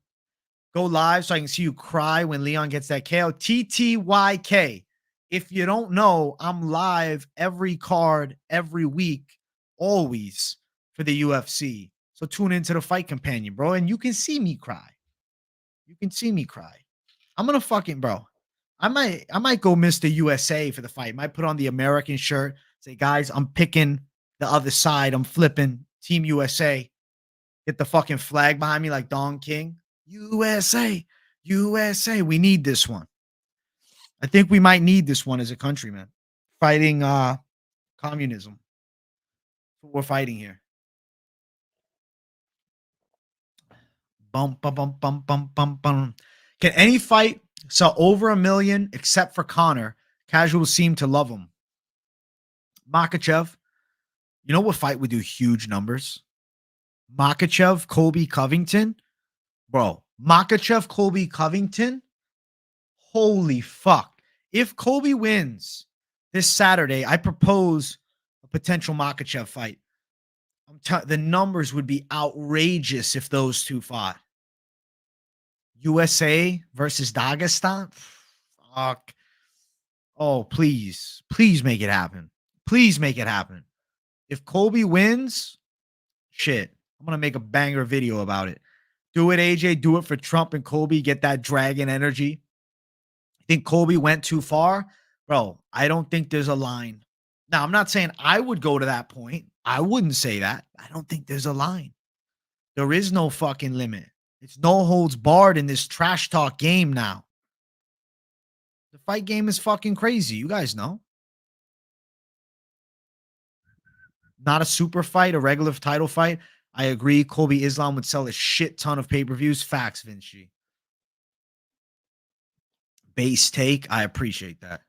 Speaker 1: Go live so I can see you cry when Leon gets that KO. TTYK. If you don't know, I'm live every card, every week, always for the UFC. So tune into the Fight Companion, bro, and you can see me cry. You can see me cry. I'm gonna fucking, bro. I might go Mr. USA for the fight. Might put on the American shirt. Say, guys, I'm picking the other side. I'm flipping Team USA. Get the fucking flag behind me like Don King. USA, USA. We need this one. I think we might need this one as a country, man. Fighting communism. We're fighting here. Bum, bum, bum, bum, bum, bum, bum. Can any fight sell over 1 million except for Conor? Casuals seem to love him. Makhachev. You know what fight would do huge numbers? Makhachev, Colby, Covington. Bro, Makhachev, Colby, Covington. Holy fuck. If Colby wins this Saturday, I propose a potential Makhachev fight. The numbers would be outrageous if those two fought. USA versus Dagestan? Fuck. Oh, please. Please make it happen. Please make it happen. If Colby wins, shit, I'm going to make a banger video about it. Do it, AJ. Do it for Trump and Colby. Get that dragon energy. I think Colby went too far. Bro, I don't think there's a line. Now, I'm not saying I would go to that point. I wouldn't say that. I don't think there's a line. There is no fucking limit. It's no holds barred in this trash talk game now. The fight game is fucking crazy. You guys know. Not a super fight, a regular title fight. I agree. Colby Islam would sell a shit ton of pay-per-views. Facts, Vinci. Base take. I appreciate that.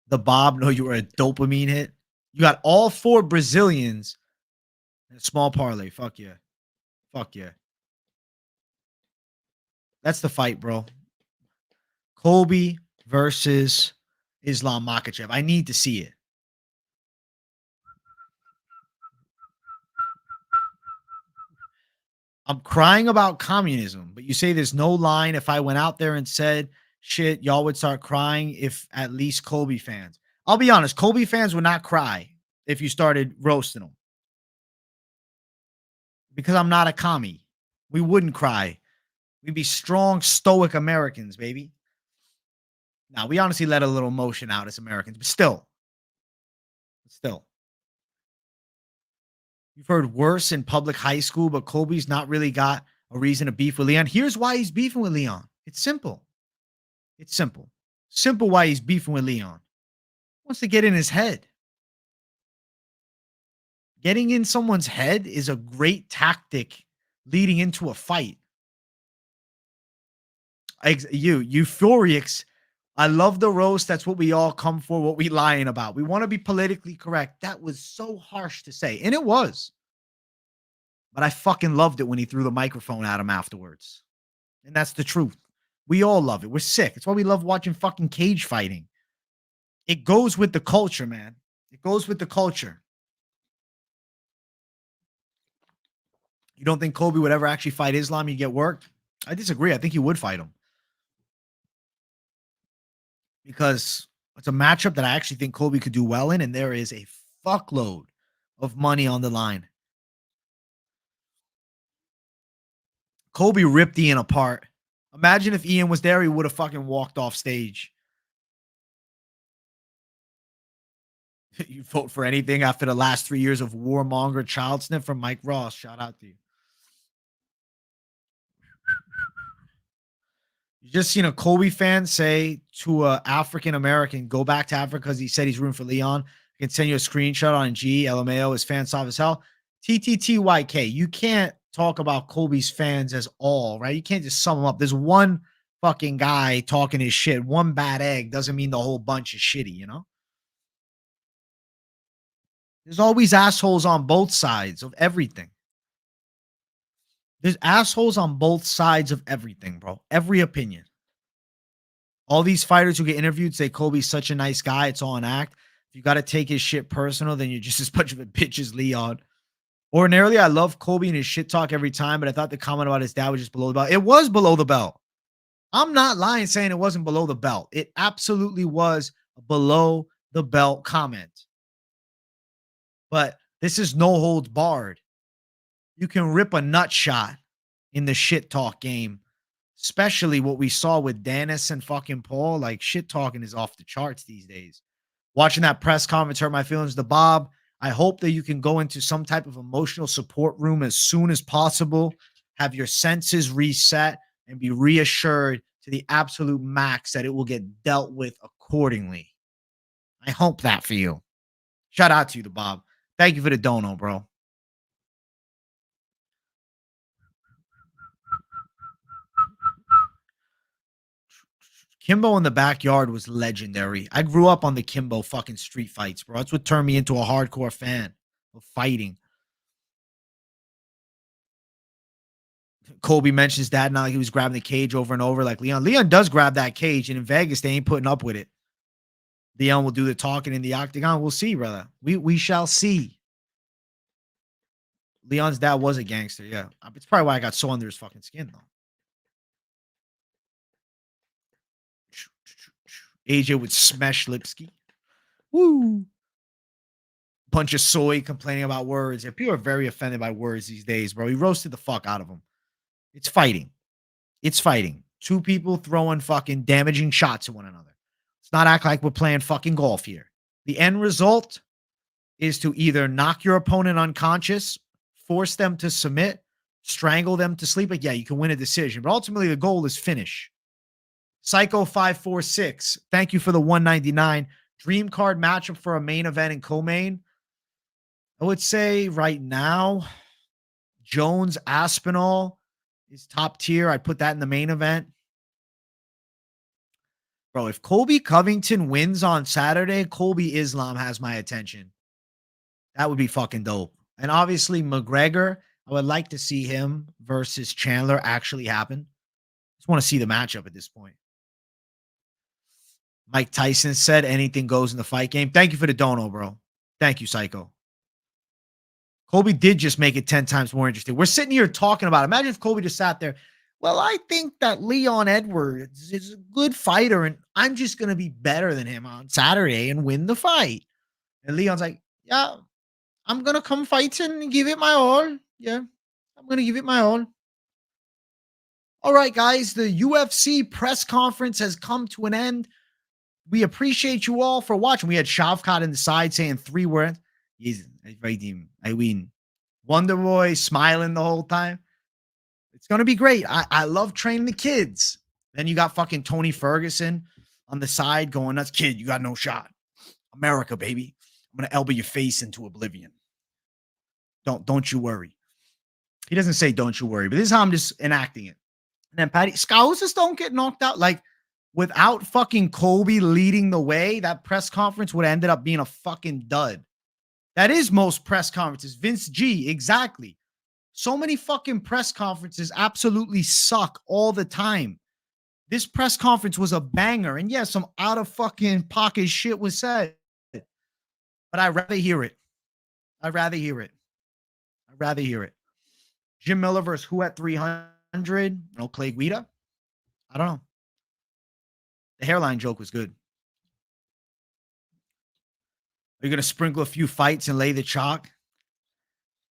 Speaker 1: The Bob, no, you were a dopamine hit. You got all 4 Brazilians in a small parlay. Fuck yeah. Fuck yeah. That's the fight, bro. Colby versus Islam Makhachev. I need to see it. I'm crying about communism, but you say there's no line. If I went out there and said shit, y'all would start crying if at least Colby fans. I'll be honest, Colby fans would not cry if you started roasting them. Because I'm not a commie. We wouldn't cry. We'd be strong, stoic Americans, baby. Now, we honestly let a little emotion out as Americans, but still. You've heard worse in public high school, but Colby's not really got a reason to beef with Leon. Here's why he's beefing with Leon. It's simple. It's simple. Simple why he's beefing with Leon. He wants to get in his head. Getting in someone's head is a great tactic leading into a fight. Euphorics. I love the roast. That's what we all come for, what we lying about. We want to be politically correct. That was so harsh to say. And it was. But I fucking loved it when he threw the microphone at him afterwards. And that's the truth. We all love it. We're sick. It's why we love watching fucking cage fighting. It goes with the culture, man. It goes with the culture. You don't think Colby would ever actually fight Islam? He'd get worked? I disagree. I think he would fight him. Because it's a matchup that I actually think Colby could do well in, and there is a fuckload of money on the line. Colby ripped Ian apart. Imagine if Ian was there, he would have fucking walked off stage. You vote for anything after the last 3 years of warmonger child snip from Mike Ross. Shout out to you. You just seen a Colby fan say to an African American, go back to Africa because he said he's rooting for Leon. I can send you a screenshot on G. LMAO. His fans soft as hell. TTTYK. You can't talk about Colby's fans as all, right? You can't just sum them up. There's one fucking guy talking his shit. One bad egg doesn't mean the whole bunch is shitty, you know? There's always assholes on both sides of everything. There's assholes on both sides of everything, bro. Every opinion. All these fighters who get interviewed say Colby's such a nice guy. It's all an act. If you got to take his shit personal, then you're just as much of a bitch as Leon. Ordinarily, I love Colby and his shit talk every time, but I thought the comment about his dad was just below the belt. It was below the belt. I'm not lying saying it wasn't below the belt. It absolutely was a below the belt comment. But this is no holds barred. You can rip a nut shot in the shit talk game, especially what we saw with Dennis and fucking Paul. Like, shit talking is off the charts these days. Watching that press conference hurt my feelings. The Bob, I hope that you can go into some type of emotional support room as soon as possible, have your senses reset, and be reassured to the absolute max that it will get dealt with accordingly. I hope that for you. Shout out to you, the Bob. Thank you for the dono, bro. Kimbo in the backyard was legendary. I grew up on the Kimbo fucking street fights, bro. That's what turned me into a hardcore fan of fighting. Colby mentions that now, like he was grabbing the cage over and over like Leon. Leon does grab that cage, and in Vegas, they ain't putting up with it. Leon will do the talking in the octagon. We'll see, brother. We shall see. Leon's dad was a gangster, yeah. It's probably why I got so under his fucking skin, though. AJ would smash Lipski. Woo. Bunch of soy complaining about words. Yeah, people are very offended by words these days, bro. He roasted the fuck out of them. It's fighting. It's fighting. Two people throwing fucking damaging shots at one another. Let's not act like we're playing fucking golf here. The end result is to either knock your opponent unconscious, force them to submit, strangle them to sleep. Like, yeah, you can win a decision, but ultimately the goal is finish. Psycho 546, thank you for the 199 dream card matchup for a main event and co-main. I would say right now, Jones Aspinall is top tier. I'd put that in the main event. Bro, if Colby Covington wins on Saturday, Colby Islam has my attention. That would be fucking dope. And obviously, McGregor, I would like to see him versus Chandler actually happen. Just want to see the matchup at this point. Mike Tyson said anything goes in the fight game. Thank you for the dono, bro. Thank you, Psycho. Colby did just make it 10 times more interesting. We're sitting here talking about it. Imagine if Colby just sat there. Well, I think that Leon Edwards is a good fighter, and I'm just going to be better than him on Saturday and win the fight. And Leon's like, yeah, I'm going to come fight and give it my all. Yeah, I'm going to give it my all. All right, guys, the UFC press conference has come to an end. We appreciate you all for watching. We had Shavkat in the side saying 3 words. I win. Wonder Boy smiling the whole time. It's going to be great. I love training the kids. Then you got fucking Tony Ferguson on the side going nuts. Kid, you got no shot. America, baby. I'm going to elbow your face into oblivion. Don't you worry. He doesn't say don't you worry, but this is how I'm just enacting it. And then Patty, Scousers don't get knocked out. Like, without fucking Colby leading the way, that press conference would have ended up being a fucking dud. That is most press conferences. Vince G, exactly. So many fucking press conferences absolutely suck all the time. This press conference was a banger. And yes, some out of fucking pocket shit was said. But I'd rather hear it. I'd rather hear it. I'd rather hear it. Jim Miller versus who at 300? No, Clay Guida? I don't know. The hairline joke was good. Are you going to sprinkle a few fights and lay the chalk?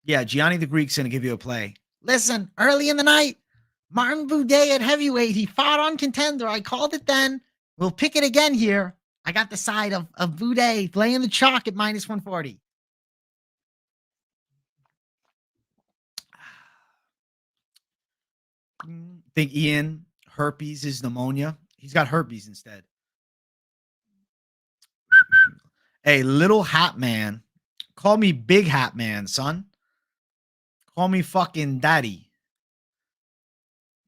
Speaker 1: Yeah, Gianni the Greek's going to give you a play. Listen, early in the night, Martin Buday at heavyweight. He fought on Contender. I called it then. We'll pick it again here. I got the side of Buday laying the chalk at minus 140. Think Ian herpes is pneumonia. He's got herpes instead. Hey, little hat man. Call me big hat man, son. Call me fucking daddy.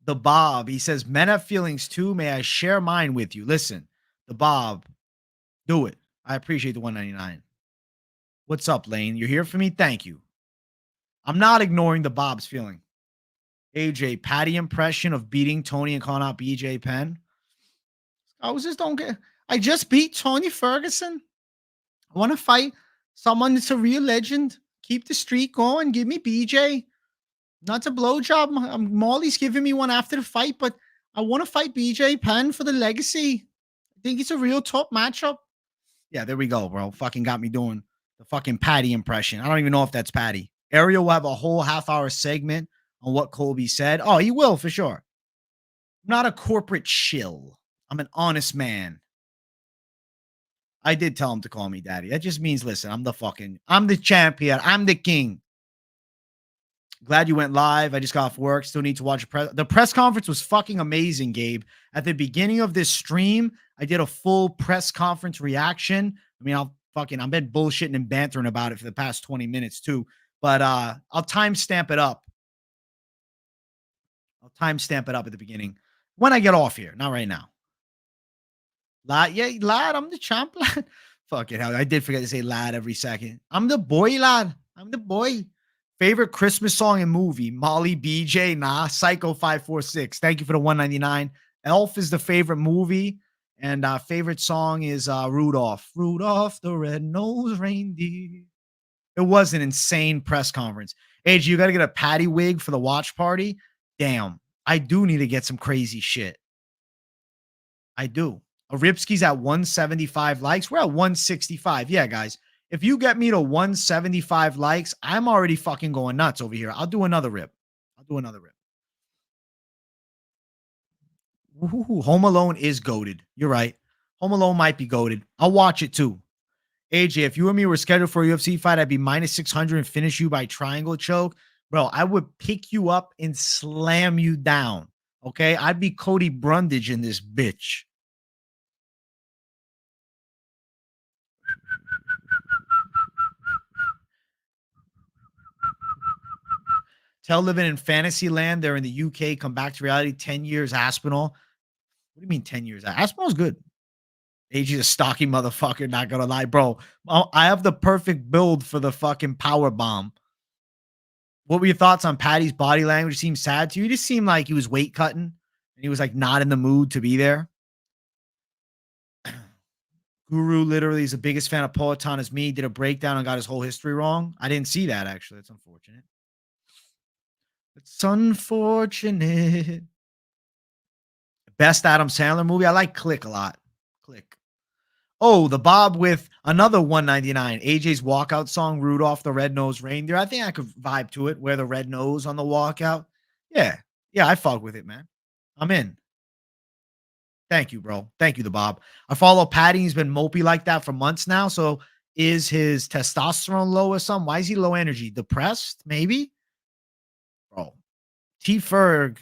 Speaker 1: The Bob, he says, men have feelings too. May I share mine with you? Listen, the Bob, do it. I appreciate the 199. What's up, Lane? You're here for me? Thank you. I'm not ignoring the Bob's feeling. AJ, Patty impression of beating Tony and calling out BJ Penn. I just beat Tony Ferguson. I want to fight someone that's a real legend. Keep the streak going. Give me BJ. Not a blowjob. Molly's giving me one after the fight, but I want to fight BJ Penn for the legacy. I think it's a real top matchup. Yeah, there we go, bro. Fucking got me doing the fucking Patty impression. I don't even know if that's Patty. Ariel will have a whole half-hour segment on what Colby said. Oh, he will for sure. I'm not a corporate shill. I'm an honest man. I did tell him to call me daddy. That just means, listen, I'm the champion. I'm the king. Glad you went live. I just got off work. Still need to watch the press conference was fucking amazing, Gabe. At the beginning of this stream, I did a full press conference reaction. I mean, I've been bullshitting and bantering about it for the past 20 minutes too. But I'll timestamp it up. I'll timestamp it up at the beginning when I get off here. Not right now. Lad, yeah, lad, I'm the champ, lad. Fucking hell. I did forget to say lad every second. I'm the boy, lad. I'm the boy. Favorite Christmas song and movie? Molly BJ, nah. Psycho 546. Thank you for the 199. Elf is the favorite movie. And favorite song is Rudolph. Rudolph the red-nosed reindeer. It was an insane press conference. AJ, you got to get a patty wig for the watch party? Damn. I do need to get some crazy shit. I do. Ripski's at 175 likes. We're at 165. Yeah, guys. If you get me to 175 likes, I'm already fucking going nuts over here. I'll do another rip. Ooh, Home Alone is goated. You're right. Home Alone might be goated. I'll watch it too. AJ, if you and me were scheduled for a UFC fight, I'd be minus 600 and finish you by triangle choke. Bro, I would pick you up and slam you down. Okay? I'd be Cody Brundage in this bitch. Tell living in fantasy land. They're in the UK. Come back to reality. 10 years Aspinall. What do you mean 10 years? Aspinall's good. AJ's a stocky motherfucker. Not going to lie, bro. I have the perfect build for the fucking power bomb. What were your thoughts on Patty's body language? Seemed sad to you? He just seemed like he was weight cutting and he was like not in the mood to be there. Guru literally is the biggest fan of Poetan as me. Did a breakdown and got his whole history wrong. I didn't see that actually. That's unfortunate. It's unfortunate. Best Adam Sandler movie. I like Click a lot. Click. Oh, the Bob with another 199. AJ's walkout song, Rudolph the Red-Nosed Reindeer. I think I could vibe to it. Wear the red nose on the walkout. Yeah. Yeah, I fuck with it, man. I'm in. Thank you, bro. Thank you, the Bob. I follow Patty. He's been mopey like that for months now. So is his testosterone low or something? Why is he low energy? Depressed? Maybe? Bro. T-Ferg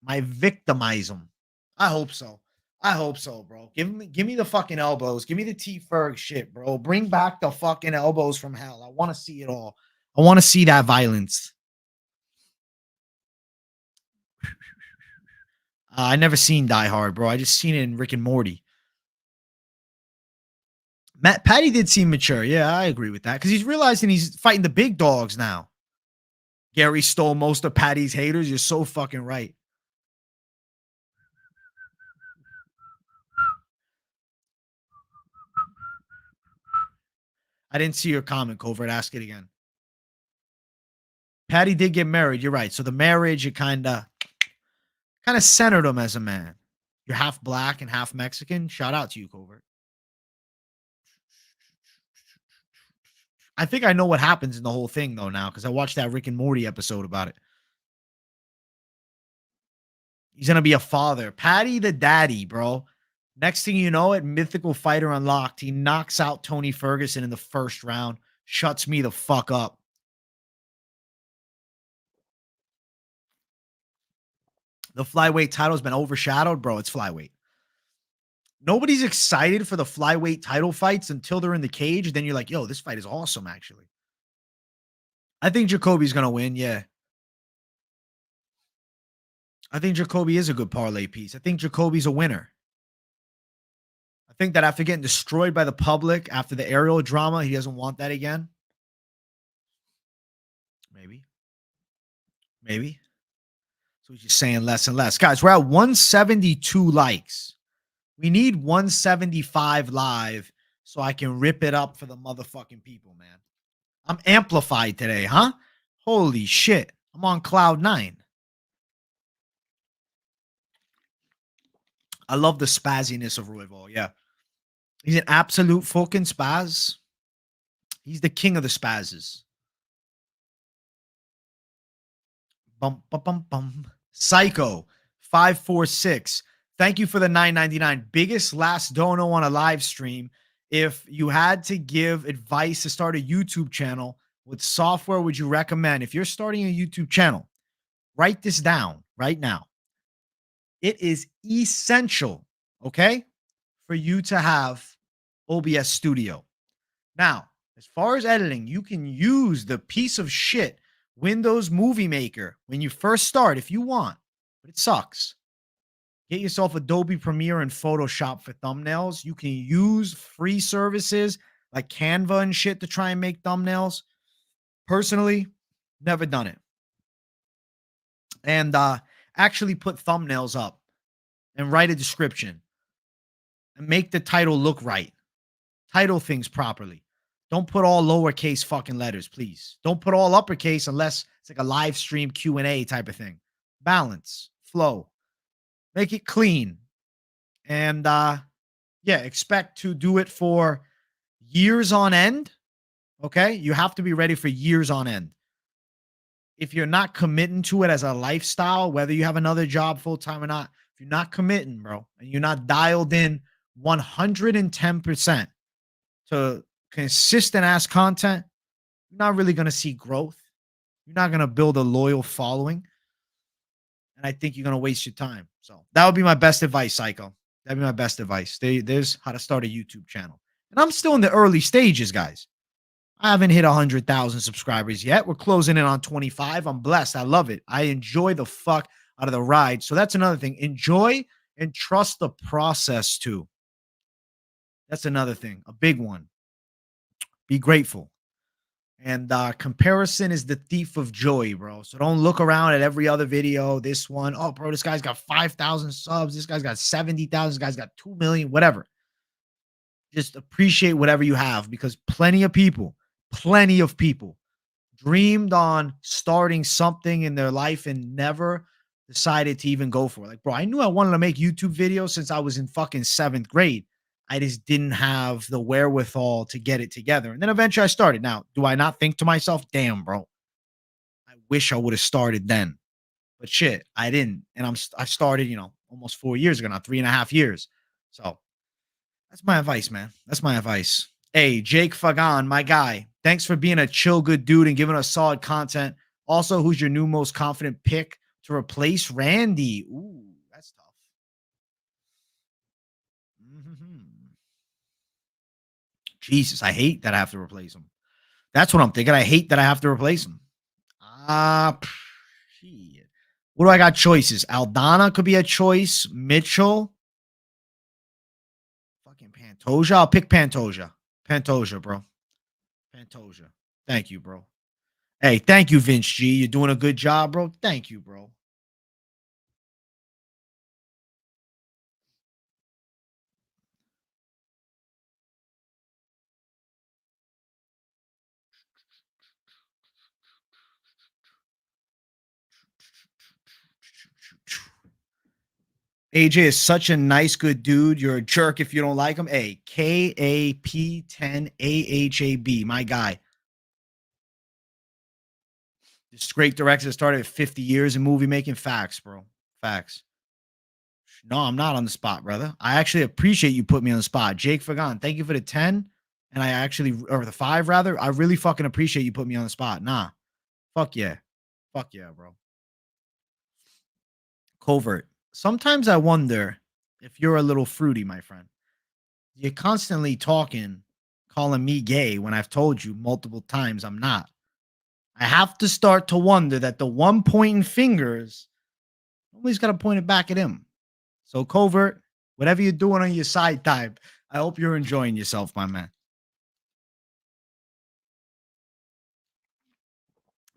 Speaker 1: might victimize him. I hope so. I hope so, bro. Give me the fucking elbows. Give me the T-Ferg shit, bro. Bring back the fucking elbows from hell. I want to see it all. I want to see that violence. I never seen Die Hard, bro. I just seen it in Rick and Morty. Patty did seem mature. Yeah, I agree with that. Because he's realizing he's fighting the big dogs now. Garry stole most of Patty's haters. You're so fucking right. I didn't see your comment, Covert. Ask it again. Patty did get married. You're right. So the marriage, it kind of centered him as a man. You're half black and half Mexican. Shout out to you, Covert. I think I know what happens in the whole thing, though, now, because I watched that Rick and Morty episode about it. He's going to be a father. Patty the daddy, bro. Next thing you know, at Mythical Fighter Unlocked, he knocks out Tony Ferguson in the first round. Shuts me the fuck up. The flyweight title has been overshadowed, bro. It's flyweight. Nobody's excited for the flyweight title fights until they're in the cage. Then you're like, yo, this fight is awesome, actually. I think Jacoby's going to win, yeah. I think Jacoby is a good parlay piece. I think Jacoby's a winner. I think that after getting destroyed by the public, after the aerial drama, he doesn't want that again. Maybe. So he's just saying less and less. Guys, we're at 172 likes. We need 175 live so I can rip it up for the motherfucking people, man. I'm amplified today, huh? Holy shit. I'm on cloud 9. I love the spazziness of Royval. Yeah. He's an absolute fucking spaz. He's the king of the spazzes. Bum, bum, bum, bum. Psycho 546. Thank you for the $9.99. Biggest last dono on a live stream. If you had to give advice to start a YouTube channel, what software would you recommend? If you're starting a YouTube channel, write this down right now. It is essential, okay, for you to have OBS Studio. Now, as far as editing, you can use the piece of shit Windows Movie Maker when you first start if you want, but it sucks. Get yourself Adobe Premiere and Photoshop for thumbnails. You can use free services like Canva and shit to try and make thumbnails. Personally, never done it. And actually put thumbnails up and write a description and make the title look right. Title things properly. Don't put all lowercase fucking letters, please. Don't put all uppercase unless it's like a live stream Q&A type of thing. Balance, flow. Make it clean. And yeah, expect to do it for years on end. Okay? You have to be ready for years on end. If you're not committing to it as a lifestyle, whether you have another job full-time or not, if you're not committing, bro, and you're not dialed in 110% to consistent ass content, you're not really going to see growth. You're not going to build a loyal following. And I think you're going to waste your time. So that would be my best advice, Psycho. That'd be my best advice. There's how to start a YouTube channel. And I'm still in the early stages, guys. I haven't hit 100,000 subscribers yet. We're closing in on 25. I'm blessed. I love it. I enjoy the fuck out of the ride. So that's another thing. Enjoy and trust the process too. That's another thing. A big one. Be grateful. And comparison is the thief of joy, bro. So don't look around at every other video. This one, oh, bro, this guy's got 5,000 subs. This guy's got 70,000. This guy's got 2 million, whatever. Just appreciate whatever you have because plenty of people dreamed on starting something in their life and never decided to even go for it. Like, bro, I knew I wanted to make YouTube videos since I was in fucking 7th grade. I just didn't have the wherewithal to get it together. And then eventually I started. Now, do I not think to myself, damn, bro, I wish I would have started then. But shit, I didn't. And I started, almost 4 years ago now, 3.5 years. So that's my advice, man. That's my advice. Hey, Jake Fagan, my guy. Thanks for being a chill, good dude and giving us solid content. Also, who's your new most confident pick to replace Randy? Ooh, that's tough. Jesus, I hate that I have to replace him. That's what I'm thinking. I hate that I have to replace him. Shit. What do I got choices? Aldana could be a choice. Mitchell. Fucking Pantoja. I'll pick Pantoja. Pantoja, bro. Pantoja. Thank you, bro. Hey, thank you, Vince G. You're doing a good job, bro. Thank you, bro. AJ is such a nice, good dude. You're a jerk if you don't like him. Hey, KAP10AHAB, my guy. This great director started at 50 years in movie making. Facts, bro. Facts. No, I'm not on the spot, brother. I actually appreciate you putting me on the spot. Jake Fagan, thank you for the 10. And or the 5 rather. I really fucking appreciate you putting me on the spot. Nah. Fuck yeah. Fuck yeah, bro. Covert. Sometimes I wonder if you're a little fruity, my friend. You're constantly talking, calling me gay when I've told you multiple times I'm not. I have to start to wonder that the one pointing fingers, nobody's got to point it back at him. So, Covert, whatever you're doing on your side time, I hope you're enjoying yourself, my man.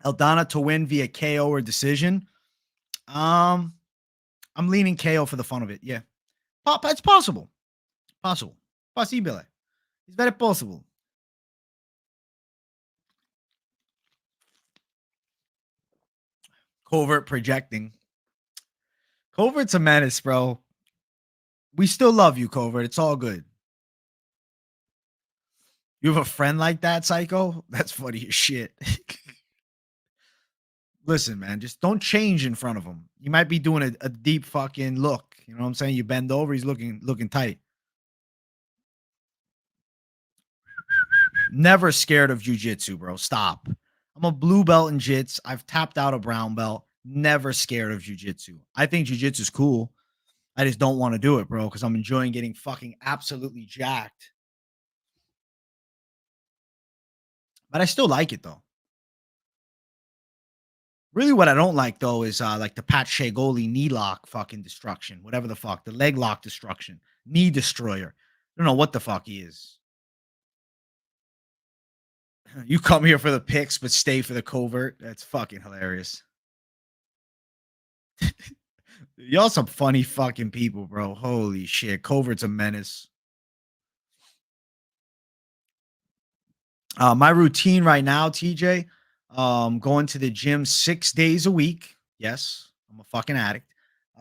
Speaker 1: Aldana to win via KO or decision. I'm leaning KO for the fun of it. Yeah. It's possible. Possible. Possible. It's very possible. Covert projecting. Covert's a menace, bro. We still love you, Covert. It's all good. You have a friend like that, Psycho? That's funny as shit. Listen, man, just don't change in front of him. You might be doing a deep fucking look. You know what I'm saying? You bend over, he's looking tight. Never scared of jujitsu, bro. Stop. I'm a blue belt in jits. I've tapped out a brown belt. Never scared of jujitsu. I think jujitsu is cool. I just don't want to do it, bro, because I'm enjoying getting fucking absolutely jacked. But I still like it though. Really, what I don't like though is like the Pat Shea-Goldie knee lock fucking destruction, whatever the fuck, the leg lock destruction, knee destroyer. I don't know what the fuck he is. You come here for the picks, but stay for the covert. That's fucking hilarious. Y'all some funny fucking people, bro. Holy shit. Covert's a menace. My routine right now, TJ, going to the gym 6 days a week. Yes, I'm a fucking addict.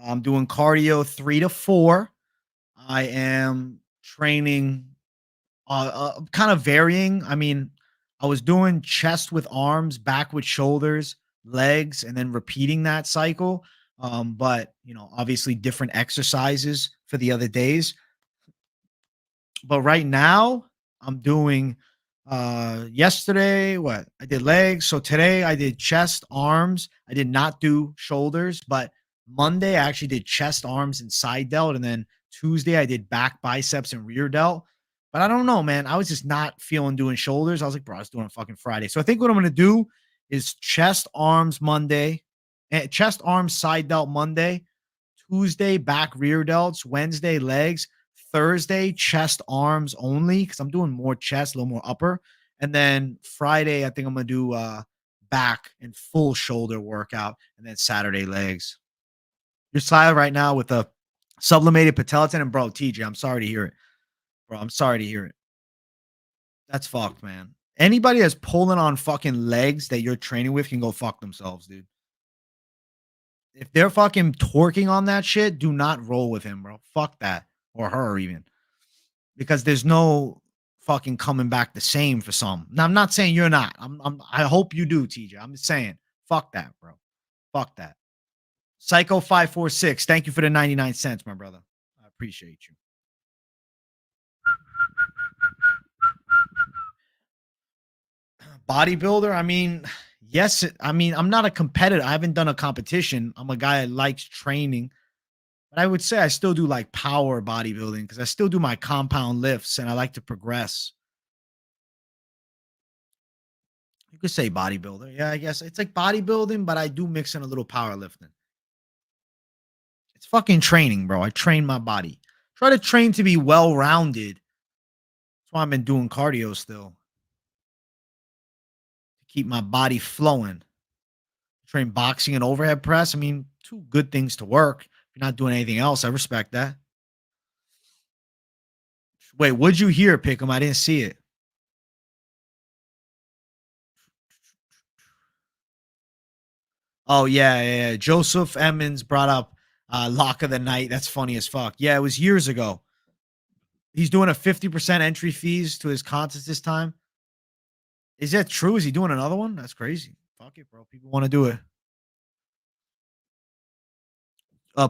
Speaker 1: I'm doing cardio 3 to 4. I am training kind of varying. I mean, I was doing chest with arms, back with shoulders, legs, and then repeating that cycle. But obviously different exercises for the other days. But right now, I'm doing yesterday what I did legs. So today I did chest, arms. I did not do shoulders, but Monday I actually did chest, arms, and side delt, and then Tuesday I did back, biceps, and rear delt. But I don't know, man. I was just not feeling doing shoulders. I was like, bro, I was doing it fucking Friday. So I think what I'm gonna do is chest, arms Monday, and chest, arms, side delt Monday, Tuesday back, rear delts, Wednesday legs, Thursday chest, arms only because I'm doing more chest, a little more upper, and then Friday I think I'm gonna do back and full shoulder workout, and then Saturday legs. You're silent right now with a sublimated patella tendon, bro. TJ, I'm sorry to hear it, bro. I'm sorry to hear it. That's fucked, man. Anybody that's pulling on fucking legs that you're training with can go fuck themselves, dude. If they're fucking torquing on that shit, do not roll with him, bro. Fuck that. Or her even. Because there's no fucking coming back the same for some. Now I'm not saying you're not. I hope you do, TJ. I'm just saying, fuck that, bro. Fuck that. Psycho 546. Thank you for the 99 cents, my brother. I appreciate you. Bodybuilder, I mean, yes, I mean, I'm not a competitor. I haven't done a competition. I'm a guy that likes training. But I would say I still do like power bodybuilding because I still do my compound lifts and I like to progress. You could say bodybuilder. Yeah, I guess it's like bodybuilding, but I do mix in a little powerlifting. It's fucking training, bro. I train my body. Try to train to be well rounded. That's why I've been doing cardio still to keep my body flowing. Train boxing and overhead press. I mean, two good things to work. If you're not doing anything else, I respect that. Wait, what'd you hear, Pick'em? I didn't see it. Oh, yeah. Joseph Emmons brought up Lock of the Night. That's funny as fuck. Yeah, it was years ago. He's doing a 50% entry fees to his contests this time. Is that true? Is he doing another one? That's crazy. Fuck it, bro. People want to do it.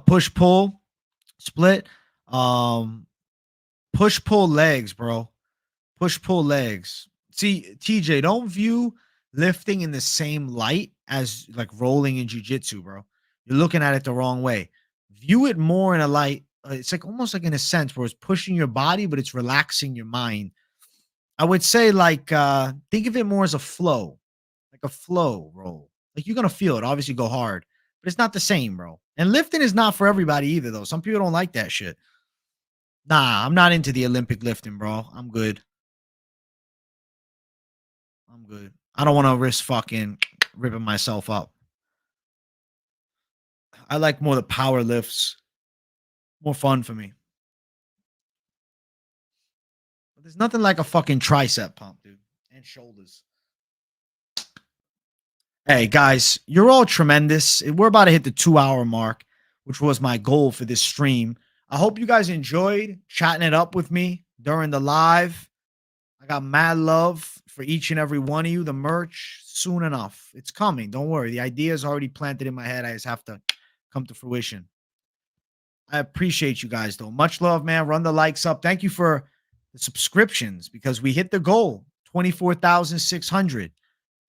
Speaker 1: Push pull split. Push pull legs, bro. Push pull legs. See, TJ, don't view lifting in the same light as like rolling in jujitsu, bro. You're looking at it the wrong way. View it more in a light. It's like almost like in a sense where it's pushing your body, but it's relaxing your mind. I would say like think of it more as a flow, like a flow roll. Like you're gonna feel it. Obviously, go hard, but it's not the same, bro. And lifting is not for everybody either, though. Some people don't like that shit. Nah, I'm not into the Olympic lifting, bro. I'm good. I'm good. I don't want to risk fucking ripping myself up. I like more the power lifts. More fun for me. But there's nothing like a fucking tricep pump, dude. And shoulders. Hey, guys, you're all tremendous. We're about to hit the 2-hour mark, which was my goal for this stream. I hope you guys enjoyed chatting it up with me during the live. I got mad love for each and every one of you. The merch, soon enough. It's coming. Don't worry. The idea is already planted in my head. I just have to come to fruition. I appreciate you guys, though. Much love, man. Run the likes up. Thank you for the subscriptions because we hit the goal, 24,600.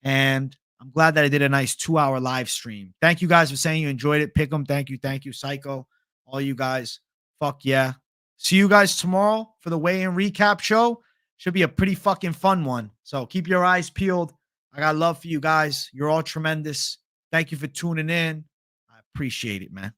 Speaker 1: And I'm glad that I did a nice 2-hour live stream. Thank you guys for saying you enjoyed it. Pick 'em. Thank you. Thank you, Psycho. All you guys. Fuck yeah. See you guys tomorrow for the weigh-in recap show. Should be a pretty fucking fun one. So keep your eyes peeled. I got love for you guys. You're all tremendous. Thank you for tuning in. I appreciate it, man.